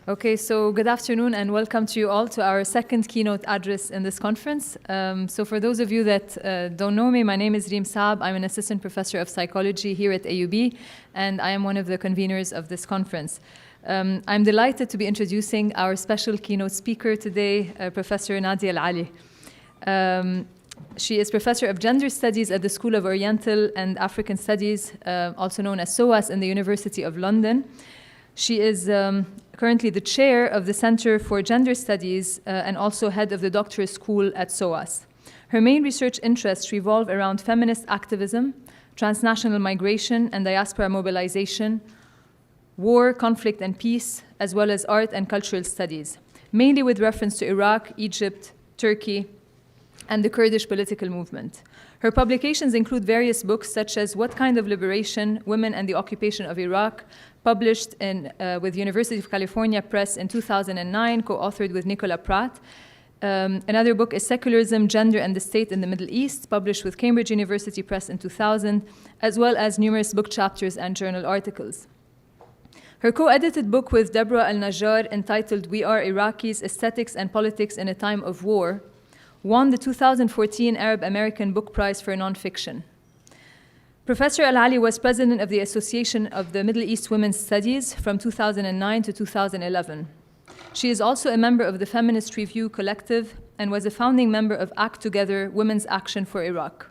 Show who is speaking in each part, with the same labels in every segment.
Speaker 1: Okay, so good afternoon and welcome to you all to our second keynote address in this conference. So for those of you that don't know me, my name is Reem Saab. I'm an assistant professor of psychology here at AUB, and I am one of the conveners of this conference. I'm delighted to be introducing our special keynote speaker today, Professor Nadje Al-Ali. She is professor of gender studies at the School of Oriental and African Studies, also known as SOAS, in the University of London. She is currently the chair of the Center for Gender Studies and also head of the doctoral school at SOAS. Her main research interests revolve around feminist activism, transnational migration and diaspora mobilization, war, conflict and peace, as well as art and cultural studies, mainly with reference to Iraq, Egypt, Turkey, and the Kurdish political movement. Her publications include various books such as What Kind of Liberation? Women and the Occupation of Iraq, published with University of California Press in 2009, co-authored with Nicola Pratt. Another book is Secularism, Gender and the State in the Middle East, published with Cambridge University Press in 2000, as well as numerous book chapters and journal articles. Her co-edited book with Deborah Al-Najjar, entitled We Are Iraqis, Aesthetics and Politics in a Time of War, won the 2014 Arab American Book Prize for Nonfiction. Professor Al-Ali was president of the Association of the Middle East Women's Studies from 2009 to 2011. She is also a member of the Feminist Review Collective and was a founding member of Act Together, Women's Action for Iraq.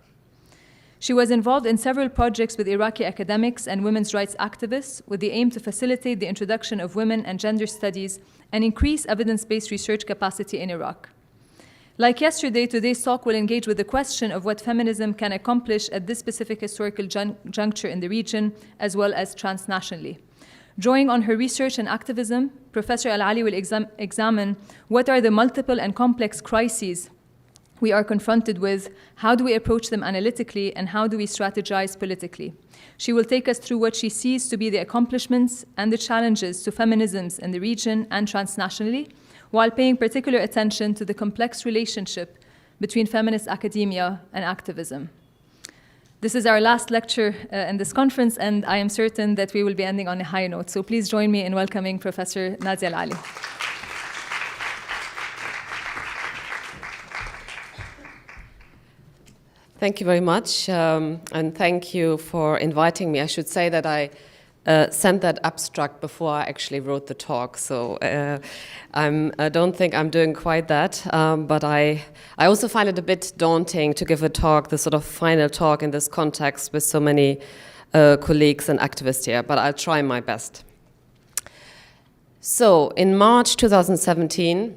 Speaker 1: She was involved in several projects with Iraqi academics and women's rights activists with the aim to facilitate the introduction of women and gender studies and increase evidence-based research capacity in Iraq. Like yesterday, today's talk will engage with the question of what feminism can accomplish at this specific historical juncture in the region, as well as transnationally. Drawing on her research and activism, Professor Al-Ali will examine what are the multiple and complex crises we are confronted with, how do we approach them analytically, and how do we strategize politically. She will take us through what she sees to be the accomplishments and the challenges to feminisms in the region and transnationally, while paying particular attention to the complex relationship between feminist academia and activism. This is our last lecture in this conference, and I am certain that we will be ending on a high note. So please join me in welcoming Professor Nadje Al-Ali.
Speaker 2: Thank you very much, and thank you for inviting me. I should say that I sent that abstract before I actually wrote the talk, so I don't think I'm doing quite that, but I also find it a bit daunting to give a talk, the sort of final talk in this context with so many colleagues and activists here, but I'll try my best. So, in March 2017,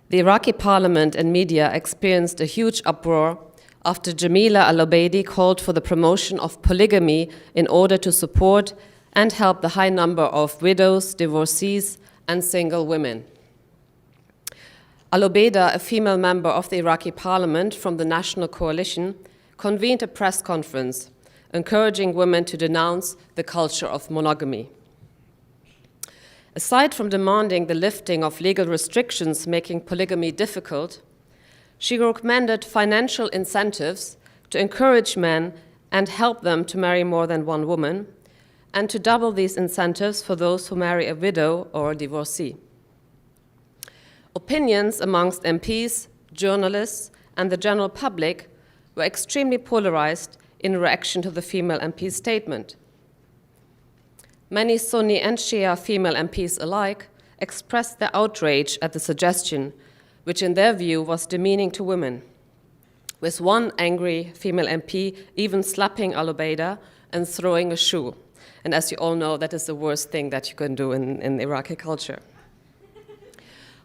Speaker 2: the Iraqi parliament and media experienced a huge uproar after Jamila Al-Obeidi called for the promotion of polygamy in order to support and help the high number of widows, divorcees, and single women. Al-Obeida, a female member of the Iraqi parliament from the National Coalition, convened a press conference encouraging women to denounce the culture of monogamy. Aside from demanding the lifting of legal restrictions making polygamy difficult, she recommended financial incentives to encourage men and help them to marry more than one woman, and to double these incentives for those who marry a widow or a divorcee. Opinions amongst MPs, journalists, and the general public were extremely polarized in reaction to the female MP's statement. Many Sunni and Shia female MPs alike expressed their outrage at the suggestion, which in their view was demeaning to women, with one angry female MP even slapping Al-Obeida and throwing a shoe. And as you all know, that is the worst thing that you can do in Iraqi culture.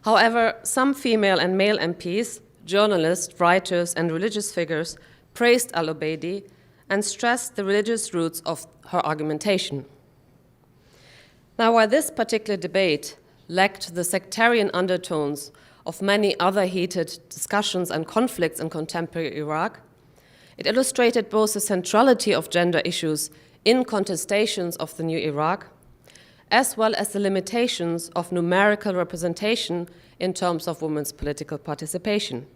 Speaker 2: However, some female and male MPs, journalists, writers, and religious figures praised Al-Obeidi and stressed the religious roots of her argumentation. Now, while this particular debate lacked the sectarian undertones of many other heated discussions and conflicts in contemporary Iraq, it illustrated both the centrality of gender issues in contestations of the new Iraq, as well as the limitations of numerical representation in terms of women's political participation.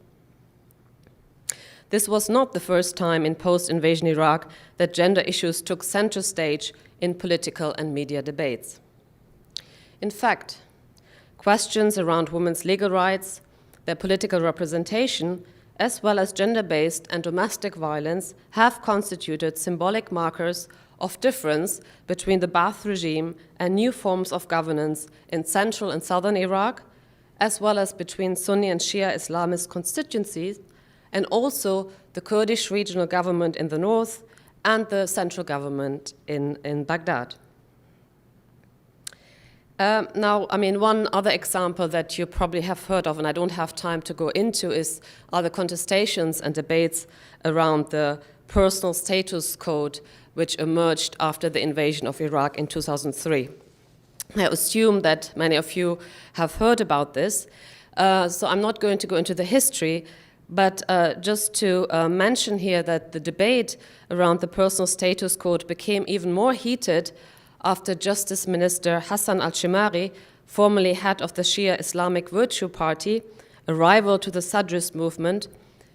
Speaker 2: This was not the first time in post-invasion Iraq that gender issues took center stage in political and media debates. In fact, questions around women's legal rights, their political representation, as well as gender-based and domestic violence have constituted symbolic markers of difference between the Ba'ath regime and new forms of governance in central and southern Iraq, as well as between Sunni and Shia Islamist constituencies, and also the Kurdish regional government in the north and the central government in Baghdad. One other example that you probably have heard of, and I don't have time to go into, are the contestations and debates around the personal status code which emerged after the invasion of Iraq in 2003. I assume that many of you have heard about this, so I'm not going to go into the history, but just to mention here that the debate around the personal status code became even more heated after Justice Minister Hassan al-Shimari, formerly head of the Shia Islamic Virtue Party, a rival to the Sadrist movement,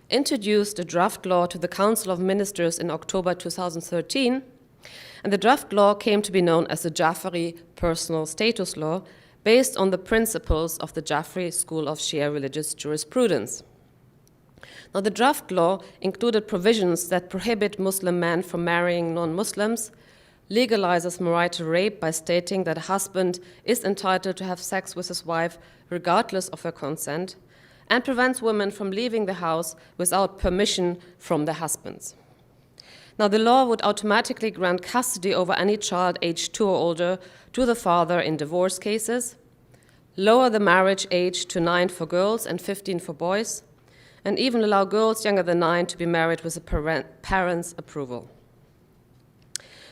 Speaker 2: introduced a draft law to the Council of Ministers in October 2013, and the draft law came to be known as the Jafari Personal Status Law, based on the principles of the Jafari School of Shia Religious Jurisprudence. Now, the draft law included provisions that prohibit Muslim men from marrying non-Muslims, legalizes marital rape by stating that a husband is entitled to have sex with his wife regardless of her consent, and prevents women from leaving the house without permission from their husbands. Now, the law would automatically grant custody over any child aged 2 or older to the father in divorce cases, lower the marriage age to 9 for girls and 15 for boys, and even allow girls younger than 9 to be married with a parent's approval.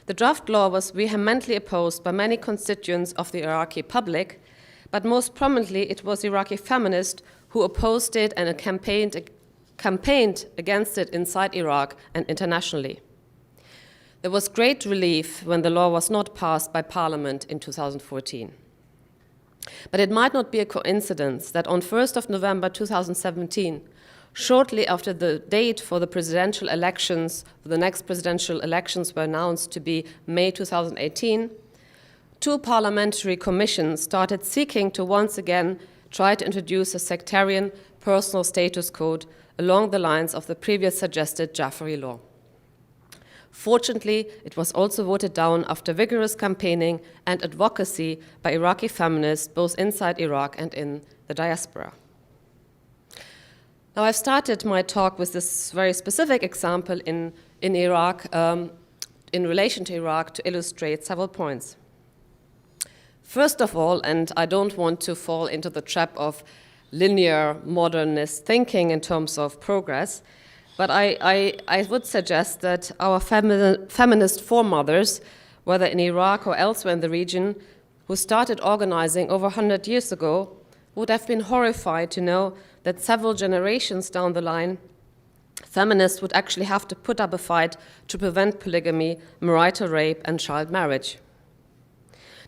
Speaker 2: The draft law was vehemently opposed by many constituents of the Iraqi public, but most prominently it was Iraqi feminists who opposed it and campaigned against it inside Iraq and internationally. There was great relief when the law was not passed by Parliament in 2014. But it might not be a coincidence that on 1st of November 2017, shortly after the date for the presidential elections, the next presidential elections were announced to be May 2018, 2 parliamentary commissions started seeking to once again try to introduce a sectarian personal status code along the lines of the previous suggested Jafari law. Fortunately, it was also voted down after vigorous campaigning and advocacy by Iraqi feminists both inside Iraq and in the diaspora. Now, I've started my talk with this very specific example in Iraq, in relation to Iraq, to illustrate several points. First of all, and I don't want to fall into the trap of linear modernist thinking in terms of progress, but I would suggest that our feminist foremothers, whether in Iraq or elsewhere in the region, who started organizing over 100 years ago, would have been horrified to know that several generations down the line, feminists would actually have to put up a fight to prevent polygamy, marital rape, and child marriage.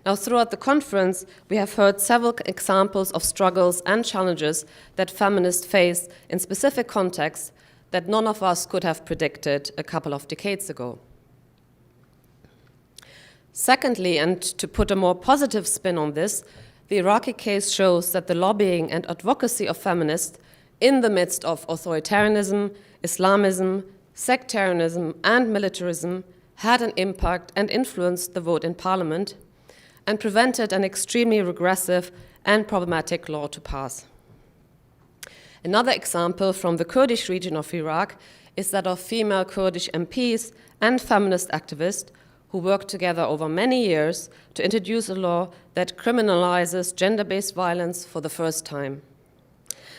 Speaker 2: Now, throughout the conference, we have heard several examples of struggles and challenges that feminists face in specific contexts that none of us could have predicted a couple of decades ago. Secondly, and to put a more positive spin on this, the Iraqi case shows that the lobbying and advocacy of feminists in the midst of authoritarianism, Islamism, sectarianism, and militarism had an impact and influenced the vote in parliament and prevented an extremely regressive and problematic law to pass. Another example from the Kurdish region of Iraq is that of female Kurdish MPs and feminist activists who worked together over many years to introduce a law that criminalizes gender-based violence for the first time.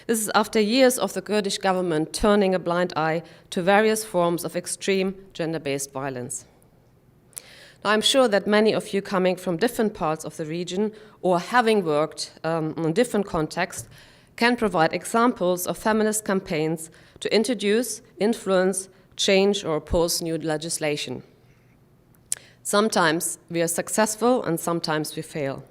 Speaker 2: This is after years of the Kurdish government turning a blind eye to various forms of extreme gender-based violence. Now, I'm sure that many of you coming from different parts of the region or having worked in different contexts can provide examples of feminist campaigns to introduce, influence, change, or oppose new legislation. Sometimes we are successful and sometimes we fail.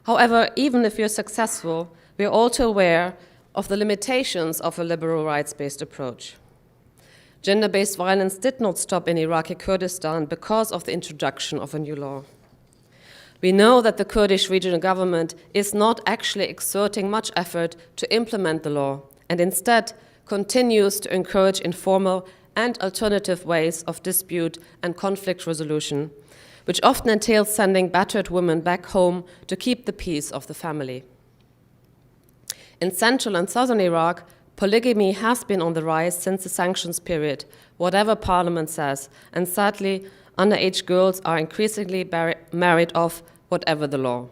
Speaker 2: However, even if we are successful, we are also aware of the limitations of a liberal rights-based approach. Gender-based violence did not stop in Iraqi Kurdistan because of the introduction of a new law. We know that the Kurdish regional government is not actually exerting much effort to implement the law, and instead continues to encourage informal and alternative ways of dispute and conflict resolution, which often entails sending battered women back home to keep the peace of the family. In central and southern Iraq, polygamy has been on the rise since the sanctions period, whatever parliament says, and sadly, underage girls are increasingly married off, whatever the law.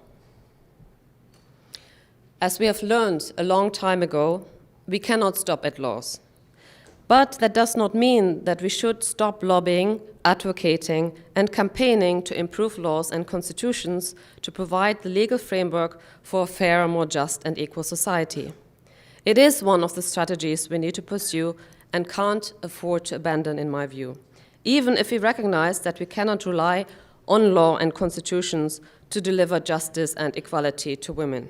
Speaker 2: As we have learned a long time ago, we cannot stop at laws. But that does not mean that we should stop lobbying, advocating, and campaigning to improve laws and constitutions to provide the legal framework for a fairer, more just, and equal society. It is one of the strategies we need to pursue and can't afford to abandon, in my view, even if we recognize that we cannot rely on law and constitutions to deliver justice and equality to women.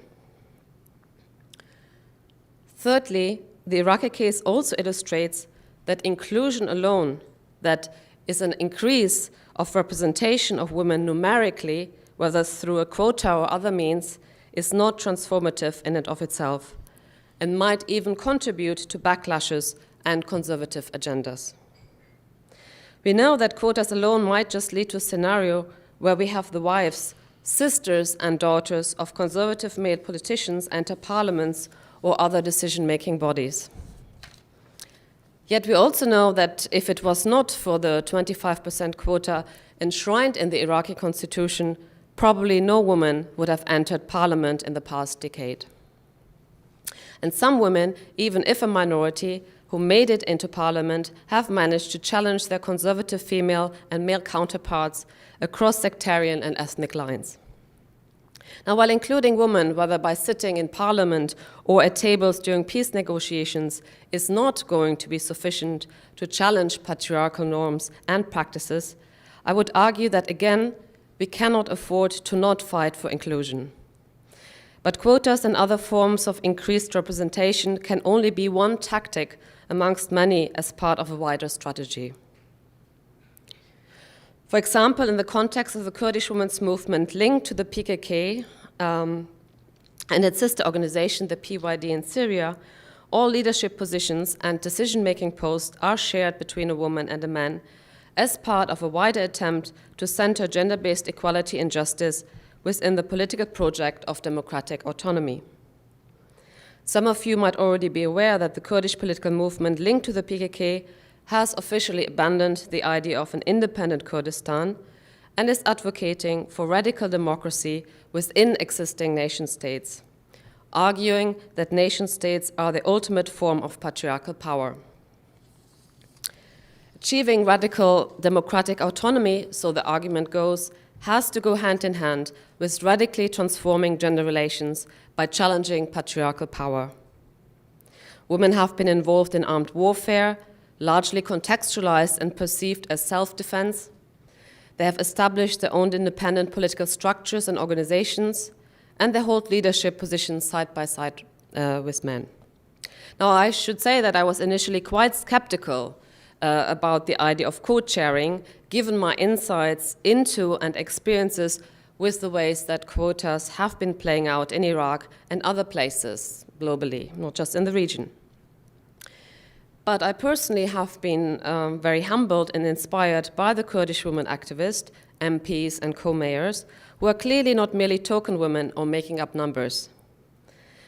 Speaker 2: Thirdly, the Iraqi case also illustrates that inclusion alone, that is an increase of representation of women numerically, whether through a quota or other means, is not transformative in and of itself, and might even contribute to backlashes and conservative agendas. We know that quotas alone might just lead to a scenario where we have the wives, sisters, and daughters of conservative male politicians enter parliaments or other decision-making bodies. Yet we also know that if it was not for the 25% quota enshrined in the Iraqi constitution, probably no woman would have entered parliament in the past decade. And some women, even if a minority, who made it into parliament have managed to challenge their conservative female and male counterparts across sectarian and ethnic lines. Now, while including women, whether by sitting in parliament or at tables during peace negotiations, is not going to be sufficient to challenge patriarchal norms and practices, I would argue that, again, we cannot afford to not fight for inclusion. But quotas and other forms of increased representation can only be one tactic amongst many as part of a wider strategy. For example, in the context of the Kurdish women's movement linked to the PKK and its sister organization, the PYD in Syria, all leadership positions and decision-making posts are shared between a woman and a man as part of a wider attempt to center gender-based equality and justice within the political project of democratic autonomy. Some of you might already be aware that the Kurdish political movement linked to the PKK has officially abandoned the idea of an independent Kurdistan and is advocating for radical democracy within existing nation-states, arguing that nation-states are the ultimate form of patriarchal power. Achieving radical democratic autonomy, so the argument goes, has to go hand in hand with radically transforming gender relations by challenging patriarchal power. Women have been involved in armed warfare, largely contextualized and perceived as self-defense. They have established their own independent political structures and organizations, and they hold leadership positions side by side with men. Now, I should say that I was initially quite skeptical about the idea of co-chairing, given my insights into and experiences with the ways that quotas have been playing out in Iraq and other places globally, not just in the region. But I personally have been very humbled and inspired by the Kurdish women activists, MPs, and co-mayors, who are clearly not merely token women or making up numbers.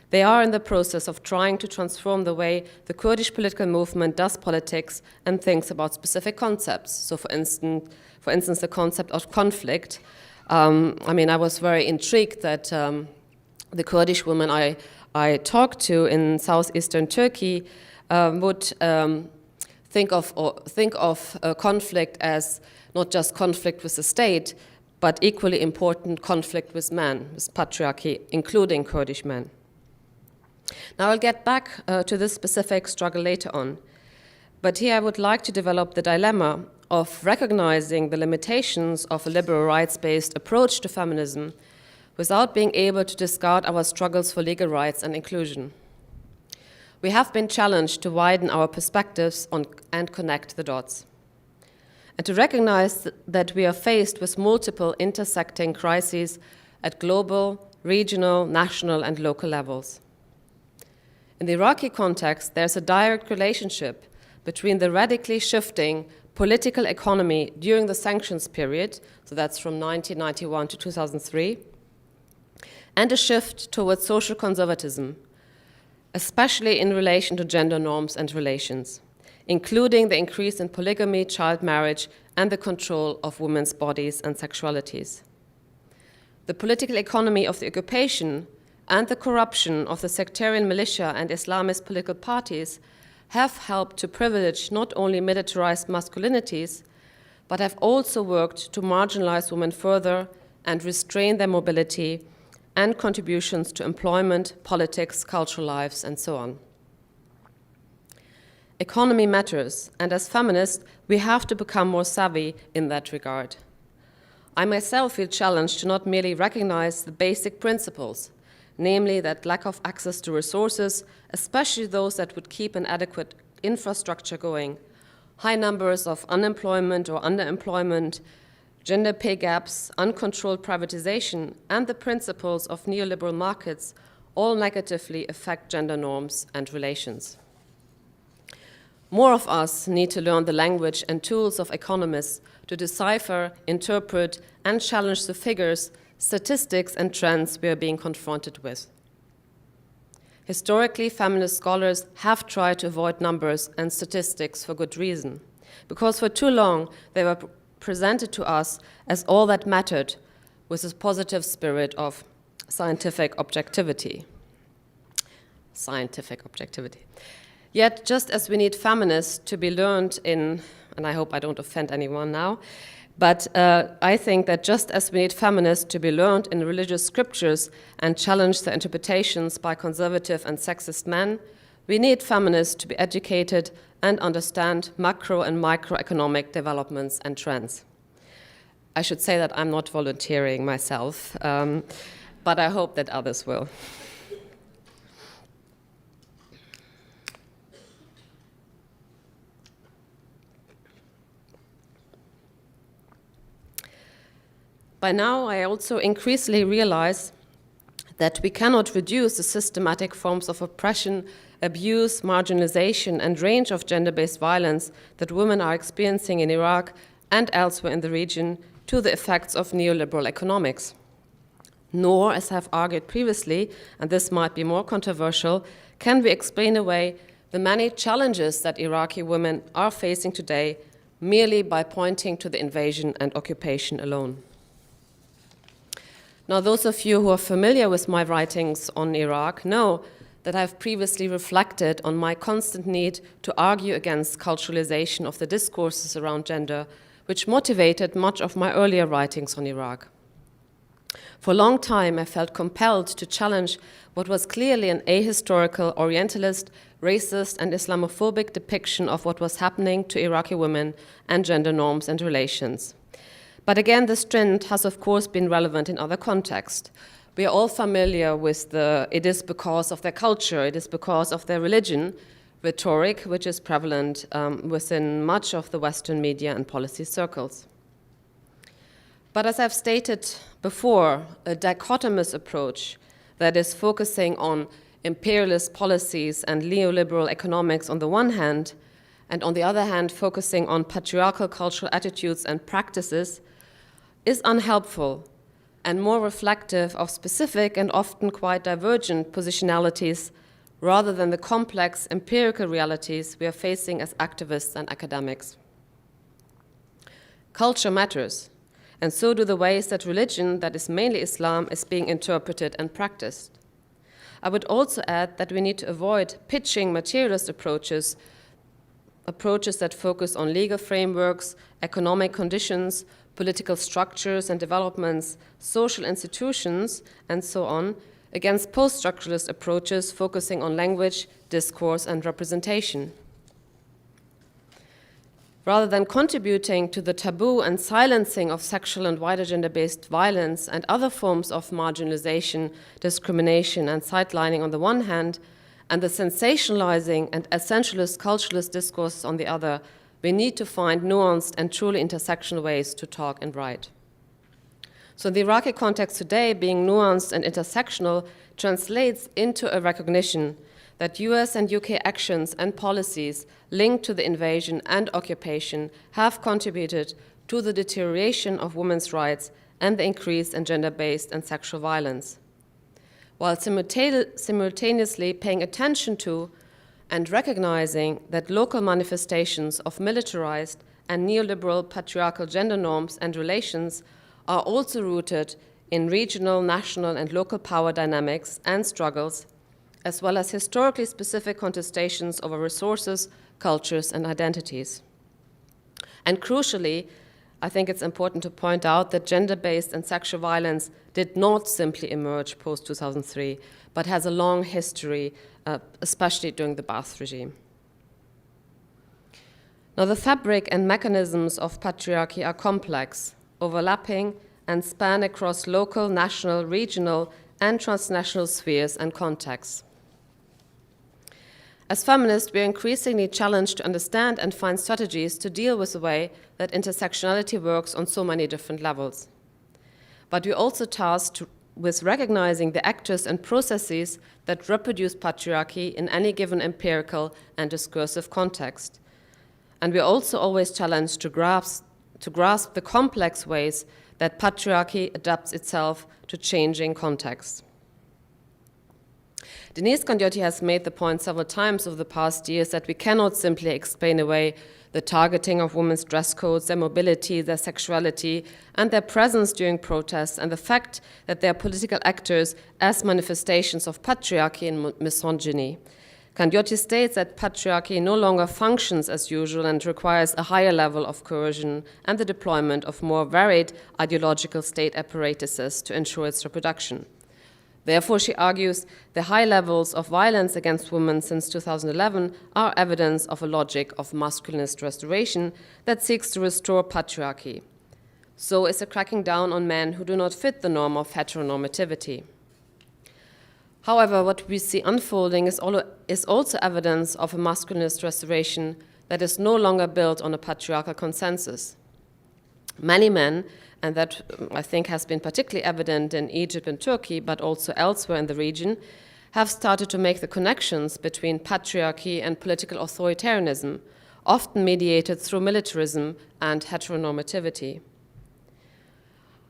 Speaker 2: They are in the process of trying to transform the way the Kurdish political movement does politics and thinks about specific concepts. So for instance, the concept of conflict. I was very intrigued that the Kurdish women I talked to in southeastern Turkey would think of conflict as not just conflict with the state, but equally important conflict with men, with patriarchy, including Kurdish men. Now I'll get back to this specific struggle later on, but here I would like to develop the dilemma of recognizing the limitations of a liberal rights-based approach to feminism without being able to discard our struggles for legal rights and inclusion. We have been challenged to widen our perspectives and connect the dots. and to recognize that we are faced with multiple intersecting crises at global, regional, national, and local levels. In the Iraqi context, there's a direct relationship between the radically shifting political economy during the sanctions period, so that's from 1991 to 2003, and a shift towards social conservatism, especially in relation to gender norms and relations, including the increase in polygamy, child marriage, and the control of women's bodies and sexualities. The political economy of the occupation and the corruption of the sectarian militia and Islamist political parties have helped to privilege not only militarized masculinities, but have also worked to marginalize women further and restrain their mobility and contributions to employment, politics, cultural lives, and so on. Economy matters, and as feminists, we have to become more savvy in that regard. I myself feel challenged to not merely recognize the basic principles, namely that lack of access to resources, especially those that would keep an adequate infrastructure going, high numbers of unemployment or underemployment, gender pay gaps, uncontrolled privatization, and the principles of neoliberal markets all negatively affect gender norms and relations. More of us need to learn the language and tools of economists to decipher, interpret, and challenge the figures, statistics, and trends we are being confronted with. Historically, feminist scholars have tried to avoid numbers and statistics for good reason, because for too long they were presented to us as all that mattered with this positive spirit of scientific objectivity. Yet, just as we need feminists to be learned in, and I hope I don't offend anyone now, but I think that just as we need feminists to be learned in religious scriptures and challenge their interpretations by conservative and sexist men, we need feminists to be educated and understand macro and microeconomic developments and trends. I should say that I'm not volunteering myself, but I hope that others will. By now, I also increasingly realize that we cannot reduce the systematic forms of oppression, abuse, marginalization, and range of gender-based violence that women are experiencing in Iraq and elsewhere in the region to the effects of neoliberal economics. Nor, as I've argued previously, and this might be more controversial, can we explain away the many challenges that Iraqi women are facing today merely by pointing to the invasion and occupation alone. Now, those of you who are familiar with my writings on Iraq know that I've previously reflected on my constant need to argue against culturalization of the discourses around gender, which motivated much of my earlier writings on Iraq. For a long time, I felt compelled to challenge what was clearly an ahistorical, orientalist, racist, and Islamophobic depiction of what was happening to Iraqi women and gender norms and relations. But again, this trend has, of course, been relevant in other contexts. We are all familiar with the "it is because of their culture, it is because of their religion" rhetoric, which is prevalent within much of the Western media and policy circles. But as I've stated before, a dichotomous approach that is focusing on imperialist policies and neoliberal economics on the one hand, and on the other hand, focusing on patriarchal cultural attitudes and practices, is unhelpful and more reflective of specific and often quite divergent positionalities rather than the complex empirical realities we are facing as activists and academics. Culture matters, and so do the ways that religion, that is mainly Islam, is being interpreted and practiced. I would also add that we need to avoid pitching materialist approaches that focus on legal frameworks, economic conditions, political structures and developments, social institutions, and so on, against post-structuralist approaches focusing on language, discourse, and representation. Rather than contributing to the taboo and silencing of sexual and wider gender-based violence and other forms of marginalization, discrimination, and sidelining on the one hand, and the sensationalizing and essentialist culturalist discourse on the other, we need to find nuanced and truly intersectional ways to talk and write. So the Iraqi context today, being nuanced and intersectional, translates into a recognition that US and UK actions and policies linked to the invasion and occupation have contributed to the deterioration of women's rights and the increase in gender-based and sexual violence, while simultaneously paying attention to and recognizing that local manifestations of militarized and neoliberal patriarchal gender norms and relations are also rooted in regional, national, and local power dynamics and struggles, as well as historically specific contestations over resources, cultures, and identities. And crucially, I think it's important to point out that gender-based and sexual violence did not simply emerge post-2003, but has a long history, especially during the Ba'ath regime. Now, the fabric and mechanisms of patriarchy are complex, overlapping, and span across local, national, regional, and transnational spheres and contexts. As feminists, we are increasingly challenged to understand and find strategies to deal with the way that intersectionality works on so many different levels. But we're also tasked with recognizing the actors and processes that reproduce patriarchy in any given empirical and discursive context. And we're also always challenged to grasp the complex ways that patriarchy adapts itself to changing contexts. Denise Gandiotti has made the point several times over the past years that we cannot simply explain away the targeting of women's dress codes, their mobility, their sexuality, and their presence during protests, and the fact that they are political actors as manifestations of patriarchy and misogyny. Gandiotti states that patriarchy no longer functions as usual and requires a higher level of coercion and the deployment of more varied ideological state apparatuses to ensure its reproduction. Therefore, she argues, the high levels of violence against women since 2011 are evidence of a logic of masculinist restoration that seeks to restore patriarchy. So is a cracking down on men who do not fit the norm of heteronormativity. However, what we see unfolding is also evidence of a masculinist restoration that is no longer built on a patriarchal consensus. Many men, and that I think has been particularly evident in Egypt and Turkey, but also elsewhere in the region, have started to make the connections between patriarchy and political authoritarianism, often mediated through militarism and heteronormativity.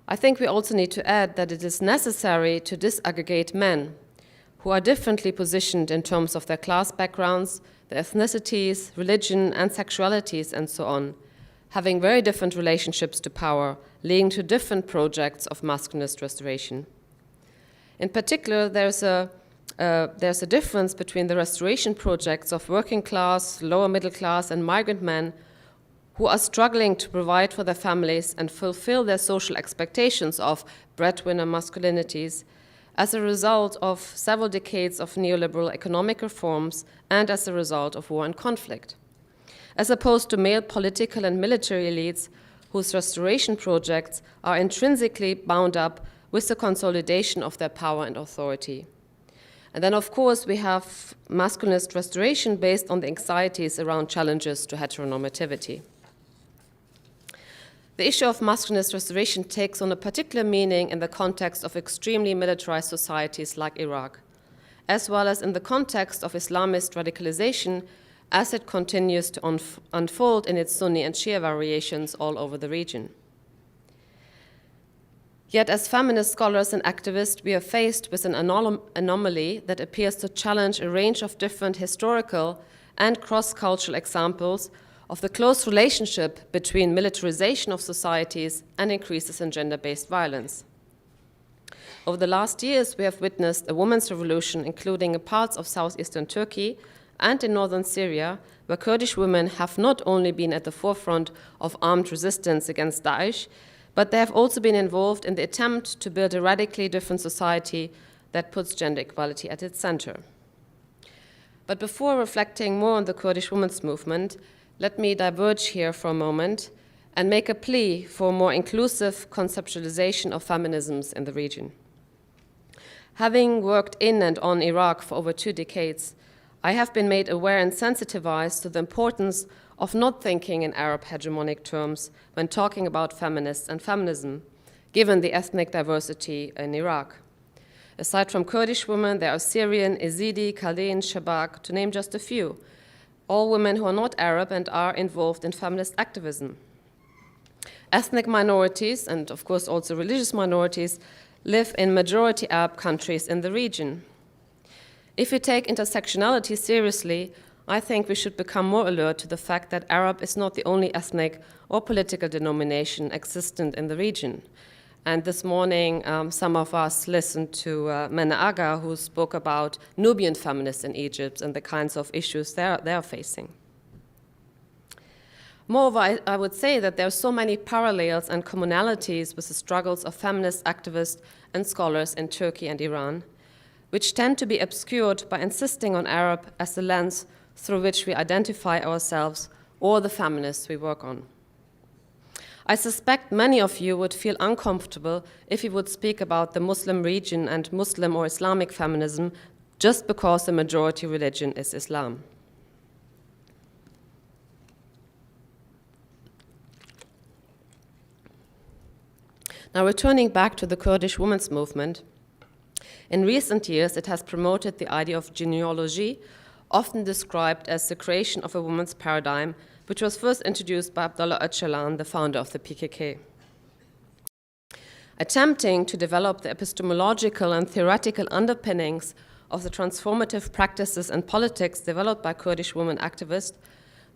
Speaker 2: I think we also need to add that it is necessary to disaggregate men who are differently positioned in terms of their class backgrounds, their ethnicities, religion, and sexualities, and so on, having very different relationships to power, leading to different projects of masculinist restoration. In particular, there's a difference between the restoration projects of working class, lower middle class, and migrant men who are struggling to provide for their families and fulfill their social expectations of breadwinner masculinities as a result of several decades of neoliberal economic reforms and as a result of war and conflict, as opposed to male political and military elites whose restoration projects are intrinsically bound up with the consolidation of their power and authority. And then, of course, we have masculinist restoration based on the anxieties around challenges to heteronormativity. The issue of masculinist restoration takes on a particular meaning in the context of extremely militarized societies like Iraq, as well as in the context of Islamist radicalization as it continues to unfold in its Sunni and Shia variations all over the region. Yet, as feminist scholars and activists, we are faced with an anomaly that appears to challenge a range of different historical and cross-cultural examples of the close relationship between militarization of societies and increases in gender-based violence. Over the last years, we have witnessed a women's revolution, including in parts of southeastern Turkey and in northern Syria, where Kurdish women have not only been at the forefront of armed resistance against Daesh, but they have also been involved in the attempt to build a radically different society that puts gender equality at its center. But before reflecting more on the Kurdish women's movement, let me diverge here for a moment and make a plea for a more inclusive conceptualization of feminisms in the region. Having worked in and on Iraq for over 2 decades, I have been made aware and sensitized to the importance of not thinking in Arab hegemonic terms when talking about feminists and feminism, given the ethnic diversity in Iraq. Aside from Kurdish women, there are Syrian, Yazidi, Chaldean, Shabak, to name just a few, all women who are not Arab and are involved in feminist activism. Ethnic minorities, and of course also religious minorities, live in majority Arab countries in the region. If we take intersectionality seriously, I think we should become more alert to the fact that Arab is not the only ethnic or political denomination existent in the region. And this morning, some of us listened to Mena Aga, who spoke about Nubian feminists in Egypt and the kinds of issues they're facing. Moreover, I would say that there are so many parallels and commonalities with the struggles of feminist activists and scholars in Turkey and Iran, which tend to be obscured by insisting on Arab as the lens through which we identify ourselves or the feminists we work on. I suspect many of you would feel uncomfortable if we would speak about the Muslim region and Muslim or Islamic feminism just because the majority religion is Islam. Now, returning back to the Kurdish women's movement, in recent years it has promoted the idea of genealogy, often described as the creation of a woman's paradigm, which was first introduced by Abdullah Öcalan, the founder of the PKK. Attempting to develop the epistemological and theoretical underpinnings of the transformative practices and politics developed by Kurdish women activists,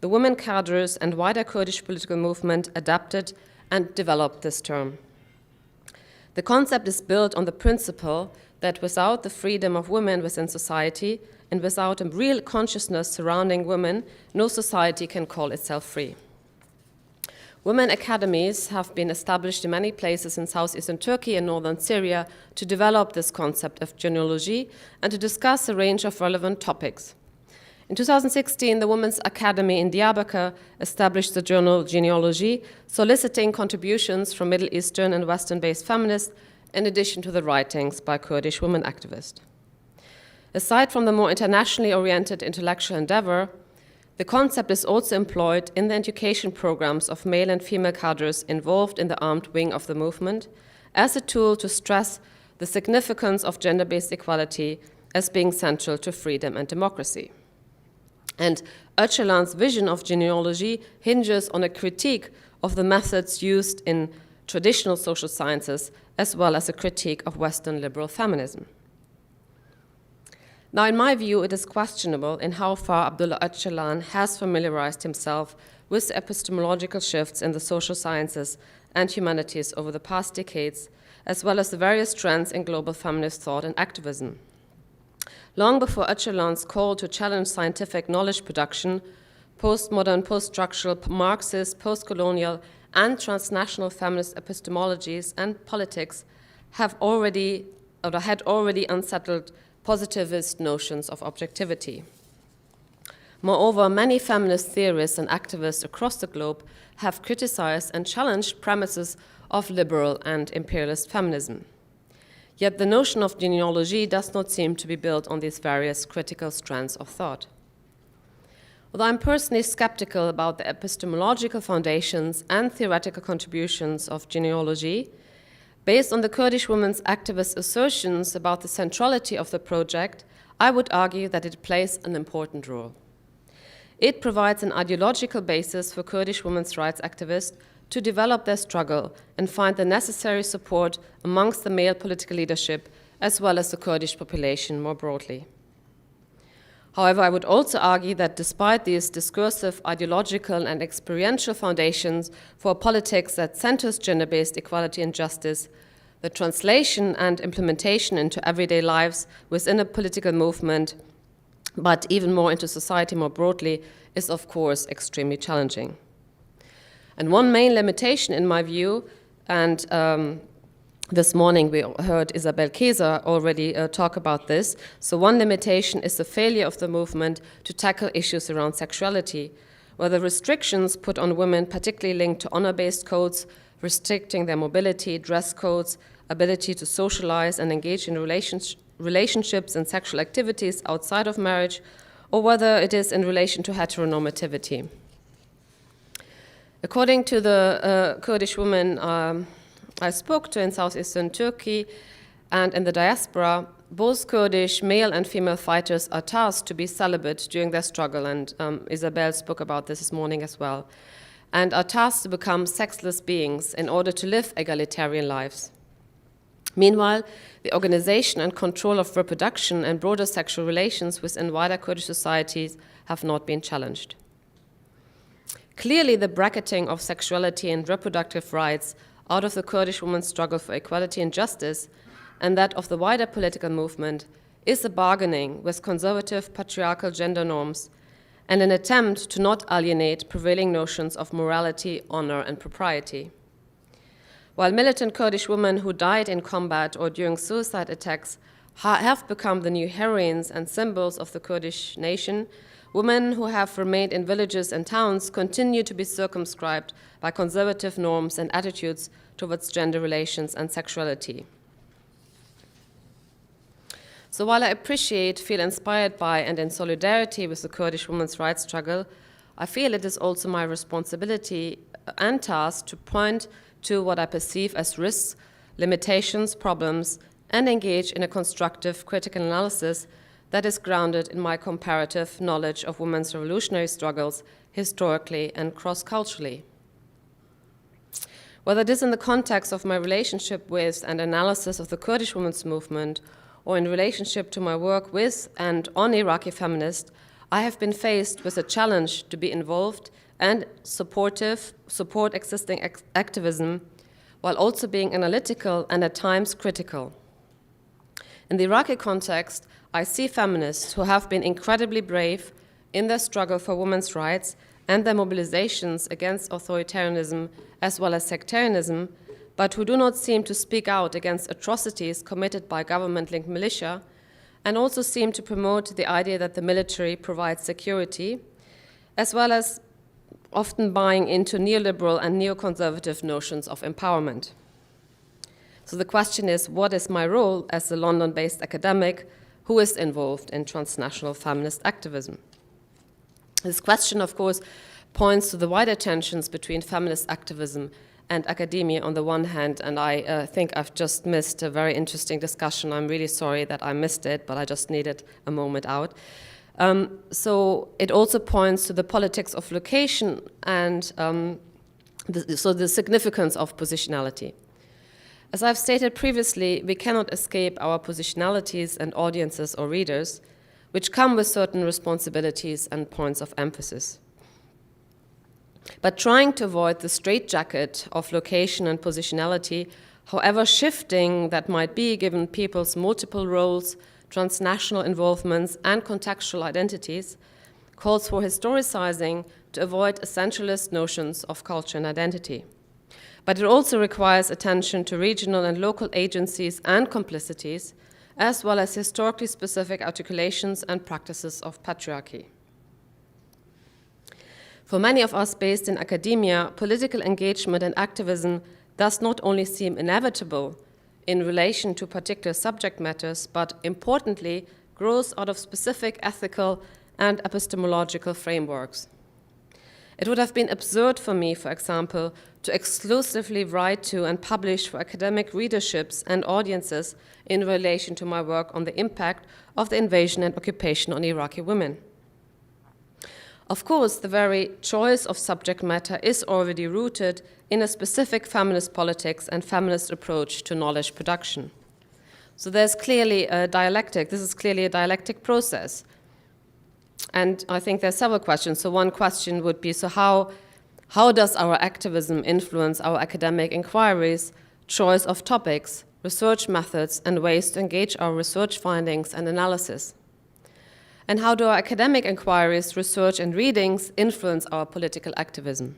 Speaker 2: the women cadres and wider Kurdish political movement adapted and developed this term. The concept is built on the principle that without the freedom of women within society, and without a real consciousness surrounding women, no society can call itself free. Women academies have been established in many places in southeastern Turkey and northern Syria to develop this concept of genealogy and to discuss a range of relevant topics. In 2016, the Women's Academy in Diyarbakir established the journal Genealogy, soliciting contributions from Middle Eastern and Western-based feminists, in addition to the writings by Kurdish women activists. Aside from the more internationally oriented intellectual endeavor, the concept is also employed in the education programs of male and female cadres involved in the armed wing of the movement as a tool to stress the significance of gender-based equality as being central to freedom and democracy. And Öcalan's vision of genealogy hinges on a critique of the methods used in traditional social sciences, as well as a critique of Western liberal feminism. Now, in my view, it is questionable in how far Abdullah Öcalan has familiarized himself with the epistemological shifts in the social sciences and humanities over the past decades, as well as the various trends in global feminist thought and activism. Long before Öcalan's call to challenge scientific knowledge production, postmodern, post-structural, Marxist, post-colonial, and transnational feminist epistemologies and politics had already unsettled positivist notions of objectivity. Moreover, many feminist theorists and activists across the globe have criticized and challenged premises of liberal and imperialist feminism. Yet the notion of genealogy does not seem to be built on these various critical strands of thought. Although I'm personally skeptical about the epistemological foundations and theoretical contributions of genealogy, based on the Kurdish women's activist assertions about the centrality of the project, I would argue that it plays an important role. It provides an ideological basis for Kurdish women's rights activists to develop their struggle and find the necessary support amongst the male political leadership as well as the Kurdish population more broadly. However, I would also argue that despite these discursive, ideological, and experiential foundations for politics that centers gender-based equality and justice, the translation and implementation into everyday lives within a political movement, but even more into society more broadly, is of course extremely challenging. And one main limitation in my view, and this morning we heard Isabel Keyser already talk about this. So one limitation is the failure of the movement to tackle issues around sexuality, where the restrictions put on women, particularly linked to honor-based codes, restricting their mobility, dress codes, ability to socialize and engage in relationships and sexual activities outside of marriage, or whether it is in relation to heteronormativity. According to the Kurdish women I spoke to in southeastern Turkey and in the diaspora, both Kurdish male and female fighters are tasked to be celibate during their struggle, and Isabel spoke about this morning as well, and are tasked to become sexless beings in order to live egalitarian lives. Meanwhile, the organization and control of reproduction and broader sexual relations within wider Kurdish societies have not been challenged. Clearly, the bracketing of sexuality and reproductive rights out of the Kurdish women's struggle for equality and justice, and that of the wider political movement, is a bargaining with conservative patriarchal gender norms and an attempt to not alienate prevailing notions of morality, honor, and propriety. While militant Kurdish women who died in combat or during suicide attacks have become the new heroines and symbols of the Kurdish nation, women who have remained in villages and towns continue to be circumscribed by conservative norms and attitudes towards gender relations and sexuality. So while I appreciate, feel inspired by, and in solidarity with the Kurdish women's rights struggle, I feel it is also my responsibility and task to point to what I perceive as risks, limitations, problems, and engage in a constructive critical analysis that is grounded in my comparative knowledge of women's revolutionary struggles historically and cross-culturally. Whether it is in the context of my relationship with and analysis of the Kurdish women's movement, or in relationship to my work with and on Iraqi feminists, I have been faced with a challenge to be involved and support existing activism, while also being analytical and at times critical. In the Iraqi context, I see feminists who have been incredibly brave in their struggle for women's rights and their mobilizations against authoritarianism as well as sectarianism, but who do not seem to speak out against atrocities committed by government-linked militia, and also seem to promote the idea that the military provides security, as well as often buying into neoliberal and neoconservative notions of empowerment. So the question is, what is my role as a London-based academic who is involved in transnational feminist activism? This question, of course, points to the wider tensions between feminist activism and academia on the one hand, and I think I've just missed a very interesting discussion. I'm really sorry that I missed it, but I just needed a moment out. So it also points to the politics of location and the significance of positionality. As I've stated previously, we cannot escape our positionalities and audiences or readers, which come with certain responsibilities and points of emphasis. But trying to avoid the straitjacket of location and positionality, however shifting that might be given people's multiple roles, transnational involvements, and contextual identities, calls for historicizing to avoid essentialist notions of culture and identity. But it also requires attention to regional and local agencies and complicities, as well as historically specific articulations and practices of patriarchy. For many of us based in academia, political engagement and activism does not only seem inevitable in relation to particular subject matters, but importantly, grows out of specific ethical and epistemological frameworks. It would have been absurd for me, for example, to exclusively write to and publish for academic readerships and audiences in relation to my work on the impact of the invasion and occupation on Iraqi women. Of course, the very choice of subject matter is already rooted in a specific feminist politics and feminist approach to knowledge production. So there's clearly a dialectic. This is clearly a dialectic process. And I think there's several questions. So one question would be, so how does our activism influence our academic inquiries, choice of topics, research methods, and ways to engage our research findings and analysis? And how do our academic inquiries, research, and readings influence our political activism?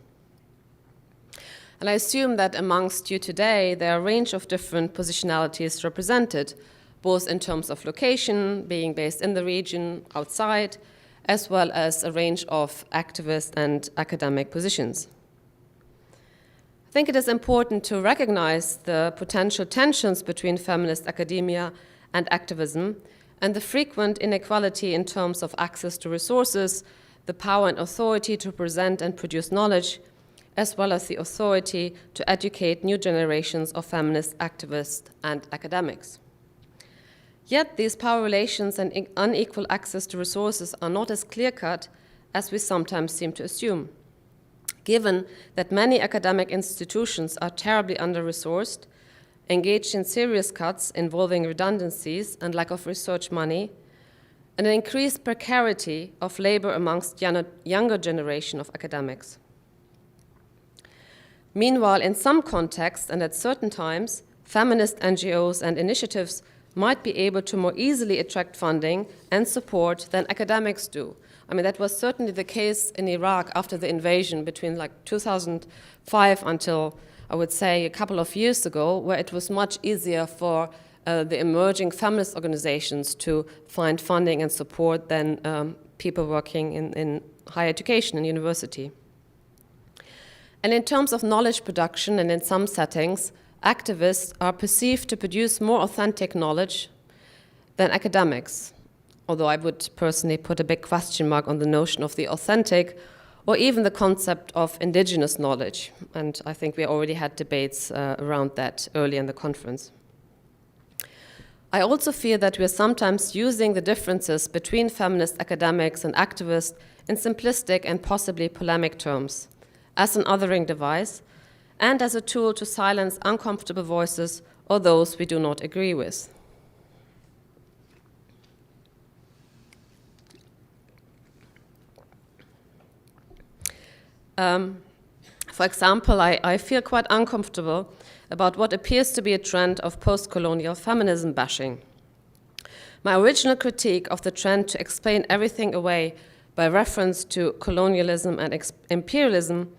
Speaker 2: And I assume that amongst you today, there are a range of different positionalities represented, both in terms of location, being based in the region, outside, as well as a range of activist and academic positions. I think it is important to recognize the potential tensions between feminist academia and activism, and the frequent inequality in terms of access to resources, the power and authority to present and produce knowledge, as well as the authority to educate new generations of feminist activists and academics. Yet these power relations and unequal access to resources are not as clear-cut as we sometimes seem to assume. Given that many academic institutions are terribly under-resourced, engaged in serious cuts involving redundancies and lack of research money, and an increased precarity of labor amongst younger generation of academics. Meanwhile, in some contexts and at certain times, feminist NGOs and initiatives might be able to more easily attract funding and support than academics do. I mean, that was certainly the case in Iraq after the invasion between like 2005 until, I would say, a couple of years ago, where it was much easier for the emerging feminist organizations to find funding and support than people working in higher education and university. And in terms of knowledge production and in some settings, activists are perceived to produce more authentic knowledge than academics, although I would personally put a big question mark on the notion of the authentic or even the concept of indigenous knowledge. And I think we already had debates around that early in the conference. I also fear that we are sometimes using the differences between feminist academics and activists in simplistic and possibly polemic terms, as an othering device, and as a tool to silence uncomfortable voices or those we do not agree with. For example, I feel quite uncomfortable about what appears to be a trend of post-colonial feminism bashing. My original critique of the trend to explain everything away by reference to colonialism and imperialism,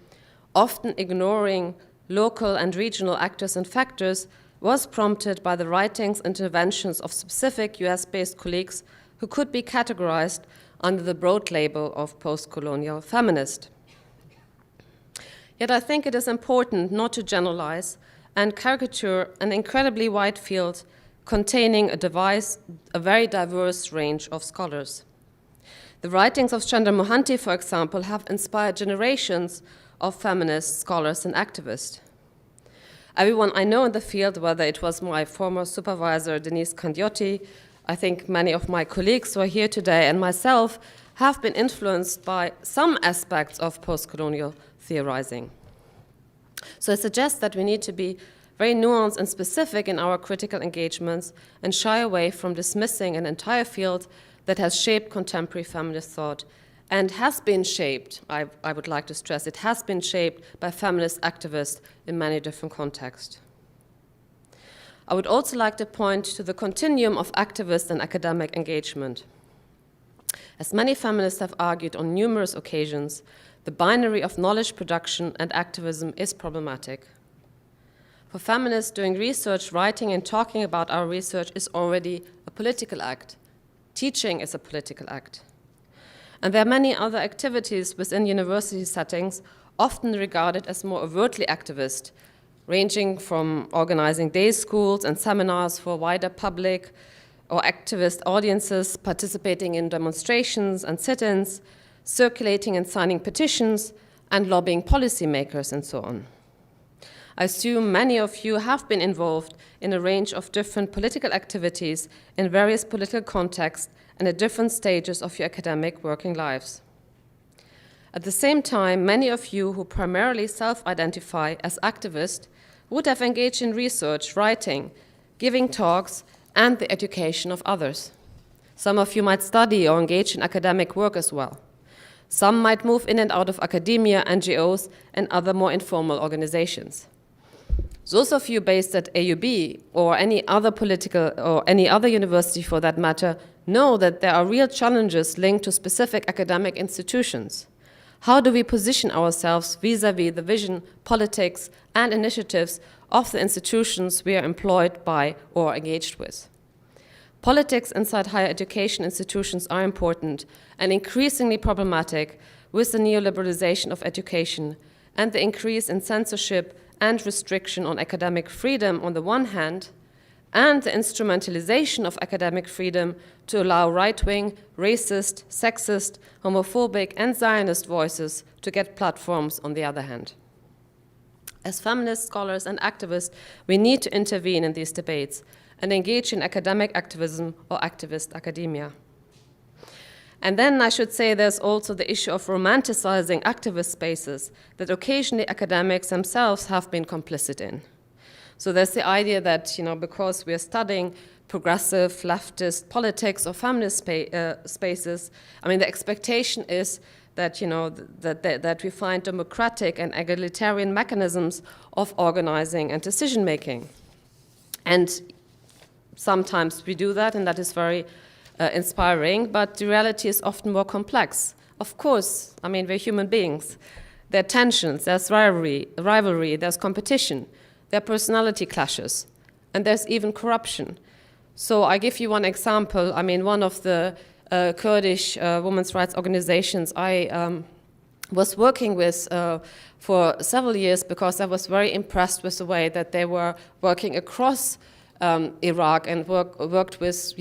Speaker 2: often ignoring local and regional actors and factors, was prompted by the writings and interventions of specific US-based colleagues who could be categorized under the broad label of post-colonial feminist. Yet I think it is important not to generalize and caricature an incredibly wide field containing a very diverse range of scholars. The writings of Chandra Mohanty, for example, have inspired generations of feminist scholars and activists. Everyone I know in the field, whether it was my former supervisor, Denise Candiotti, I think many of my colleagues who are here today, and myself, have been influenced by some aspects of post-colonial theorizing. So I suggest that we need to be very nuanced and specific in our critical engagements and shy away from dismissing an entire field that has shaped contemporary feminist thought and has been shaped, I would like to stress, it has been shaped by feminist activists in many different contexts. I would also like to point to the continuum of activist and academic engagement. As many feminists have argued on numerous occasions, the binary of knowledge production and activism is problematic. For feminists, doing research, writing, and talking about our research is already a political act. Teaching is a political act. And there are many other activities within university settings often regarded as more overtly activist, ranging from organizing day schools and seminars for a wider public, or activist audiences participating in demonstrations and sit-ins, circulating and signing petitions, and lobbying policymakers, and so on. I assume many of you have been involved in a range of different political activities in various political contexts and at different stages of your academic working lives. At the same time, many of you who primarily self-identify as activists would have engaged in research, writing, giving talks, and the education of others. Some of you might study or engage in academic work as well. Some might move in and out of academia, NGOs, and other more informal organizations. Those of you based at AUB or any other political or any other university for that matter know that there are real challenges linked to specific academic institutions. How do we position ourselves vis-à-vis the vision, politics, and initiatives of the institutions we are employed by or engaged with? Politics inside higher education institutions are important and increasingly problematic with the neoliberalization of education and the increase in censorship and restriction on academic freedom on the one hand, and the instrumentalization of academic freedom to allow right-wing, racist, sexist, homophobic, and Zionist voices to get platforms on the other hand. As feminist scholars and activists, we need to intervene in these debates and engage in academic activism or activist academia. And then I should say there's also the issue of romanticizing activist spaces that occasionally academics themselves have been complicit in. So there's the idea that, because we're studying progressive leftist politics or feminist spaces, the expectation is that, that we find democratic and egalitarian mechanisms of organizing and decision-making. And sometimes we do that, and that is very inspiring, but the reality is often more complex. Of course, we're human beings. There are tensions, there's rivalry, there's competition, there are personality clashes, and there's even corruption. So I give you one example. One of the Kurdish women's rights organizations I was working with for several years, because I was very impressed with the way that they were working across Iraq and worked with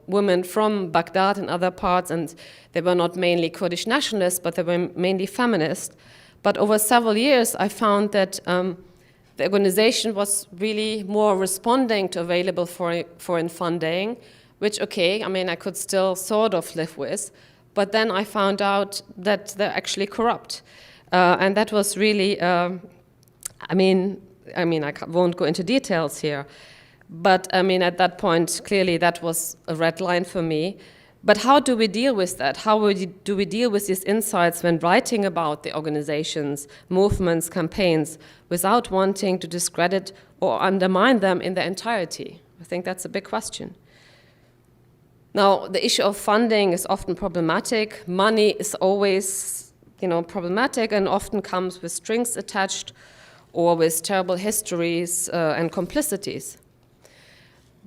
Speaker 2: women from Baghdad and other parts, and they were not mainly Kurdish nationalists, but they were mainly feminist. But over several years, I found that the organization was really more responding to available foreign funding, which, I could still sort of live with, but then I found out that they're actually corrupt. And that was really, I won't go into details here, but at that point, clearly that was a red line for me. But how do we deal with that? How do we deal with these insights when writing about the organizations, movements, campaigns, without wanting to discredit or undermine them in their entirety? I think that's a big question. Now, the issue of funding is often problematic. Money is always, problematic and often comes with strings attached or with terrible histories and complicities.